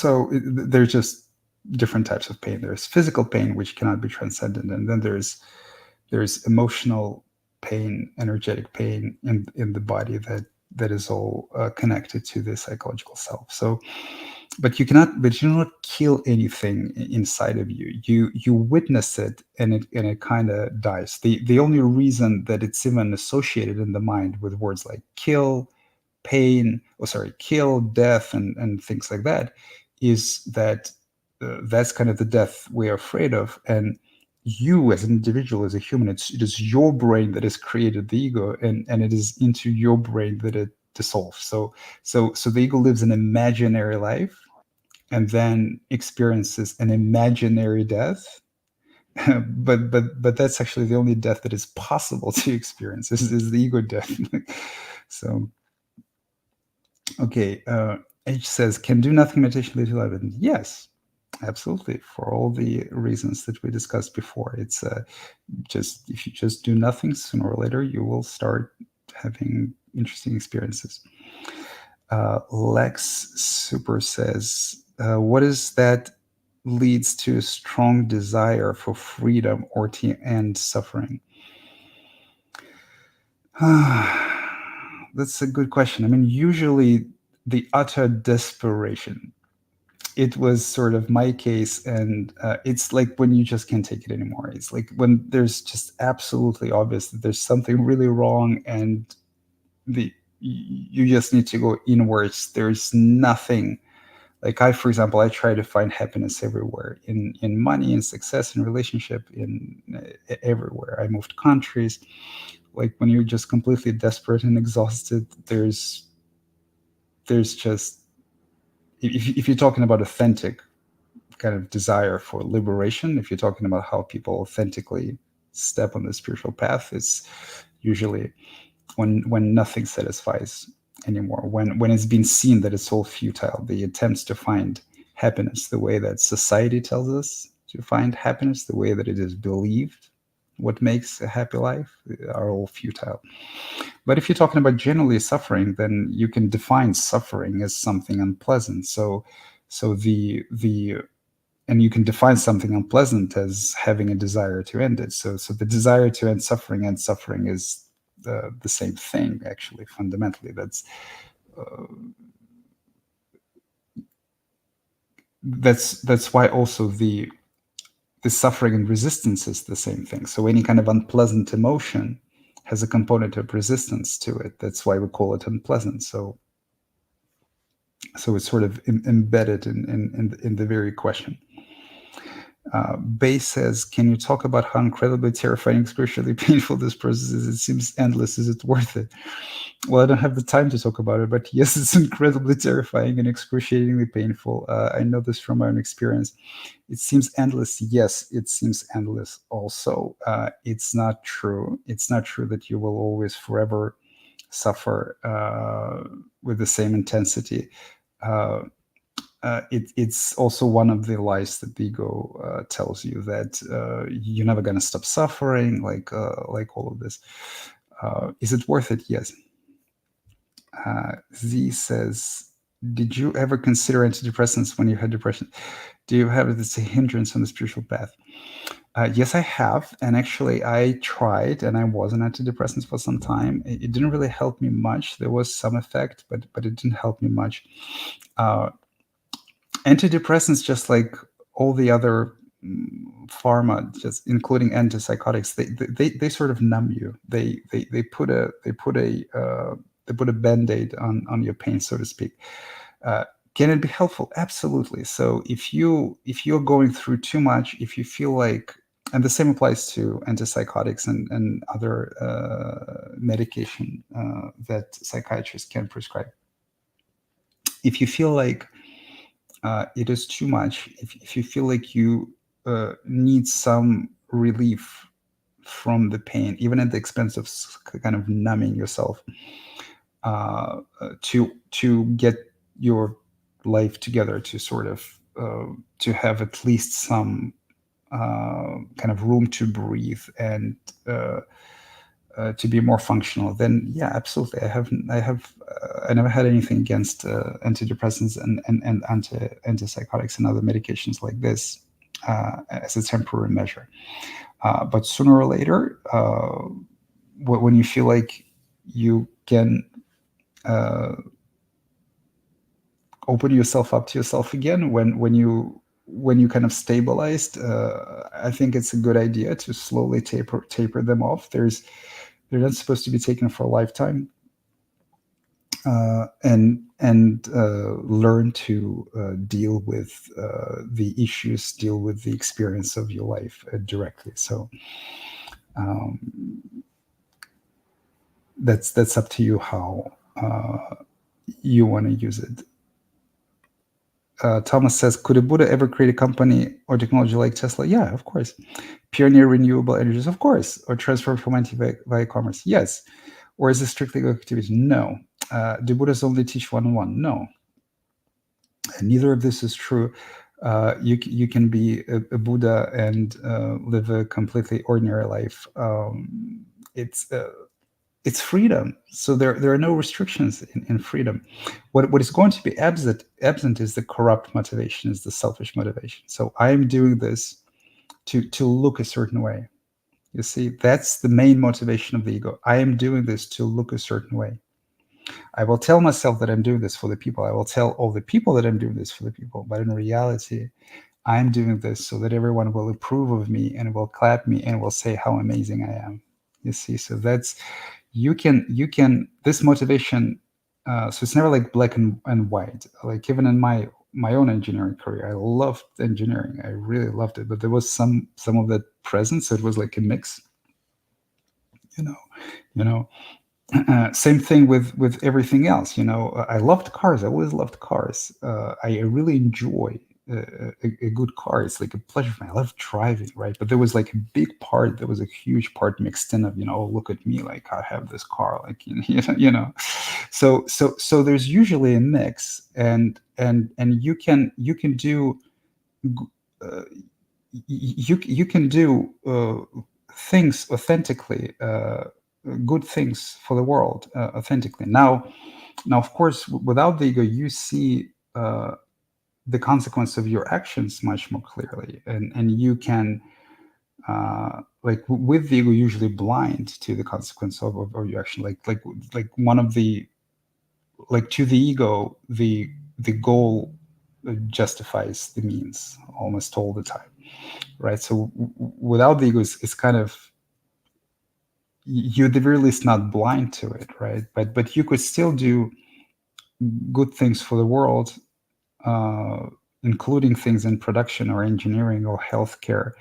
There's just different types of pain. There's physical pain, which cannot be transcended, and then there's emotional pain, energetic pain in the body that is all connected to the psychological self. So, but you do not kill anything inside of you. You witness it, and it kind of dies. The only reason that it's even associated in the mind with words like kill, kill, death, and things like that, is that that's kind of the death we're afraid of. And you, as an individual, as a human, it is your brain that has created the ego, and it is into your brain that it dissolves. So the ego lives an imaginary life, and then experiences an imaginary death. but that's actually the only death that is possible to experience. This is the ego death. So. Okay, H says, can do nothing meditation lead to enlightenment? Yes, absolutely, for all the reasons that we discussed before. It's just, if you just do nothing, sooner or later you will start having interesting experiences. Lex Super says, what is that leads to a strong desire for freedom or to end suffering? That's a good question. I mean, usually the utter desperation. It was sort of my case, and it's like when you just can't take it anymore. It's like when there's just absolutely obvious that there's something really wrong, and you just need to go inwards. There's nothing. Like for example, I try to find happiness everywhere, in money, in success, in relationship, in everywhere. I moved countries. Like when you're just completely desperate and exhausted, there's just, if you're talking about authentic kind of desire for liberation, if you're talking about how people authentically step on the spiritual path, it's usually when nothing satisfies anymore, when it's been seen that it's all futile. The attempts to find happiness the way that society tells us to find happiness, the way that it is believed what makes a happy life, are all futile. But if you're talking about generally suffering, then you can define suffering as something unpleasant. So and you can define something unpleasant as having a desire to end it. So the desire to end suffering and suffering is the same thing, actually, fundamentally. That's why also the suffering and resistance is the same thing. So any kind of unpleasant emotion has a component of resistance to it. That's why we call it unpleasant. So it's sort of embedded in the very question. Bay says, can you talk about how incredibly terrifying, excruciatingly painful this process is? It seems endless. Is it worth it? Well, I don't have the time to talk about it, but yes, it's incredibly terrifying and excruciatingly painful. I know this from my own experience. It seems endless. Yes, it seems endless. Also, it's not true. It's not true that you will always forever suffer with the same intensity. It's also one of the lies that the ego tells you, that you're never going to stop suffering, like all of this. Is it worth it? Yes. Z says, did you ever consider antidepressants when you had depression? Do you have it as a hindrance on the spiritual path? Yes, I have. And actually, I tried, and I was on antidepressants for some time. It didn't really help me much. There was some effect, but it didn't help me much. Antidepressants, just like all the other pharma, just including antipsychotics, they sort of numb you. They put a band-aid on your pain, so to speak. Can it be helpful? Absolutely. So if you're going through too much, if you feel like, and the same applies to antipsychotics and other medication that psychiatrists can prescribe. If you feel like it is too much, if you feel like you need some relief from the pain, even at the expense of kind of numbing yourself, to get your life together, to sort of to have at least some kind of room to breathe and to be more functional, then yeah, absolutely. I never had anything against antidepressants and antipsychotics and other medications like this as a temporary measure. But sooner or later, when you feel like you can open yourself up to yourself again, when you kind of stabilized, I think it's a good idea to slowly taper them off. They're not supposed to be taken for a lifetime, and learn to deal with the issues, deal with the experience of your life directly. So that's up to you how you want to use it. Thomas says, could a Buddha ever create a company or technology like Tesla? Yeah, of course. Pioneer renewable energies? Of course. Or transform humanity via commerce? Yes. Or is it strictly ego activity? No. Do Buddhas only teach one-on-one? No. And neither of this is true. You can be a Buddha and live a completely ordinary life. It's freedom. So there are no restrictions in freedom. What is going to be absent is the corrupt motivation, is the selfish motivation. So I am doing this to look a certain way. You see, that's the main motivation of the ego. I am doing this to look a certain way. I will tell myself that I'm doing this for the people. I will tell all the people that I'm doing this for the people. But in reality, I'm doing this so that everyone will approve of me and will clap me and will say how amazing I am. You see, so that's, you can this motivation. So it's never like black and white. Like even in my own engineering career, I loved engineering. I really loved it, but there was some of that present. So it was like a mix. You know. Same thing with everything else. I loved cars. I always loved cars. I really enjoy a good car. It's like a pleasure for me. I love driving, right? But there was like a big part. There was a huge part mixed in of, oh, look at me, like I have this car, like So there's usually a mix, and you can do you can do things authentically. Good things for the world authentically. Now, of course, without the ego, you see the consequence of your actions much more clearly, and you can, like with the ego, usually blind to the consequence of your action. Like one of the, like to the ego, the goal justifies the means almost all the time, right? So without the ego, it's kind of, you're at the very least not blind to it, right? But you could still do good things for the world including things in production or engineering or healthcare,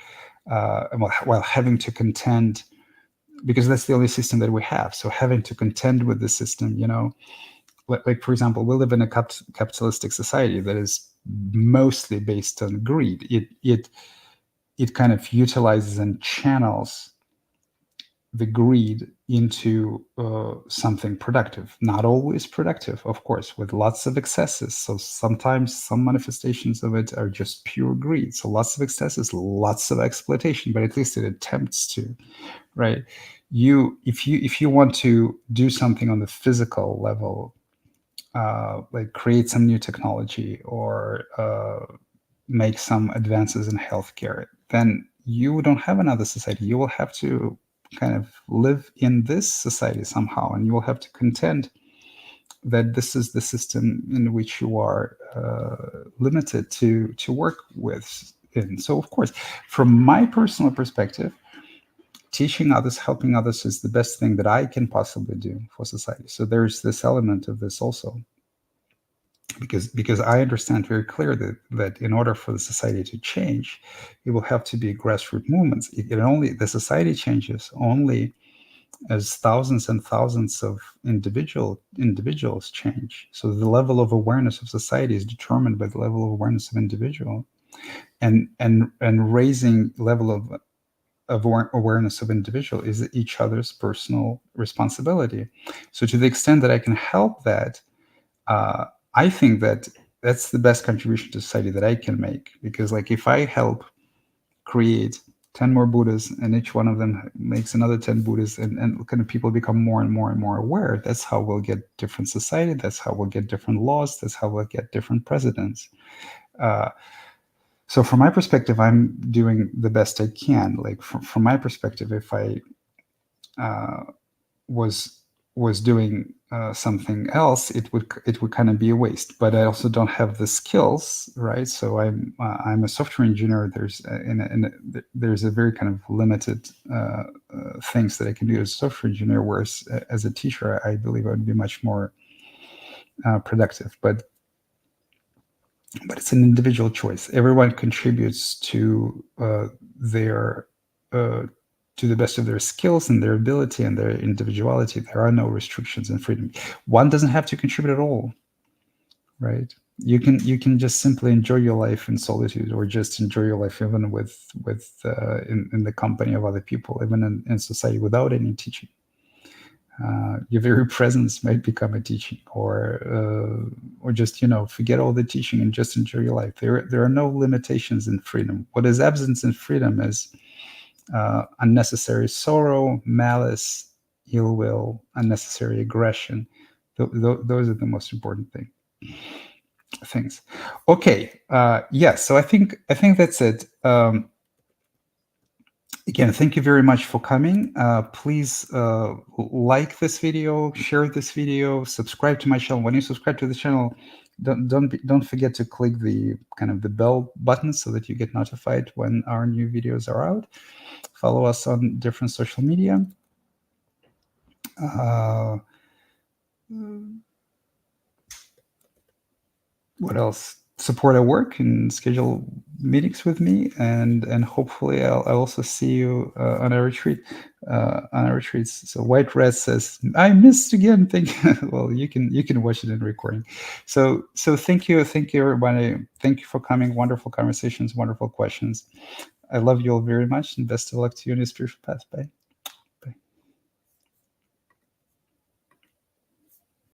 while having to contend, because that's the only system that we have. So having to contend with the system, like for example, we live in a capitalistic society that is mostly based on greed. It kind of utilizes and channels the greed into something productive. Not always productive, of course, with lots of excesses. So sometimes some manifestations of it are just pure greed. So lots of excesses, lots of exploitation, but at least it attempts to, right? If you want to do something on the physical level, like create some new technology or make some advances in healthcare, then you don't have another society. You will have to kind of live in this society somehow, and you will have to contend that this is the system in which you are limited to work with. And so, of course, from my personal perspective, teaching others, helping others is the best thing that I can possibly do for society. So there's this element of this also, because I understand very clearly that in order for the society to change, it will have to be grassroots movements. The society changes only as thousands and thousands of individuals change. So the level of awareness of society is determined by the level of awareness of individual, and raising level of awareness of individual is each other's personal responsibility. So to the extent that I can help that, I think that that's the best contribution to society that I can make. Because like if I help create 10 more Buddhas and each one of them makes another 10 Buddhas, and kind of people become more and more and more aware, that's how we'll get different society. That's how we'll get different laws. That's how we'll get different presidents. So from my perspective, I'm doing the best I can. Like from my perspective, if I was doing something else, it would kind of be a waste. But I also don't have the skills, right? So I'm a software engineer. There's a very kind of limited things that I can do as a software engineer. Whereas as a teacher, I believe I would be much more productive. But it's an individual choice. Everyone contributes to their to the best of their skills and their ability and their individuality. There are no restrictions in freedom. One doesn't have to contribute at all, right? You can just simply enjoy your life in solitude, or just enjoy your life even in the company of other people, even in society, without any teaching. Your very presence might become a teaching, or just forget all the teaching and just enjoy your life. There are no limitations in freedom. What is absence in freedom is unnecessary sorrow, malice, ill will, unnecessary aggression. Those are the most important things. Okay, yes. So I think that's it. Again, thank you very much for coming. Please like this video, share this video, subscribe to my channel. When you subscribe to the channel, don't forget to click the kind of the bell button so that you get notified when our new videos are out. Follow us on different social media. What else? Support our work and schedule meetings with me, and hopefully I'll also see you on a retreat. On our retreats. So White Red says, "I missed again." Thank you. Well, you can watch it in recording. So thank you everybody. Thank you for coming. Wonderful conversations, wonderful questions. I love you all very much, and best of luck to you on your spiritual path. Bye.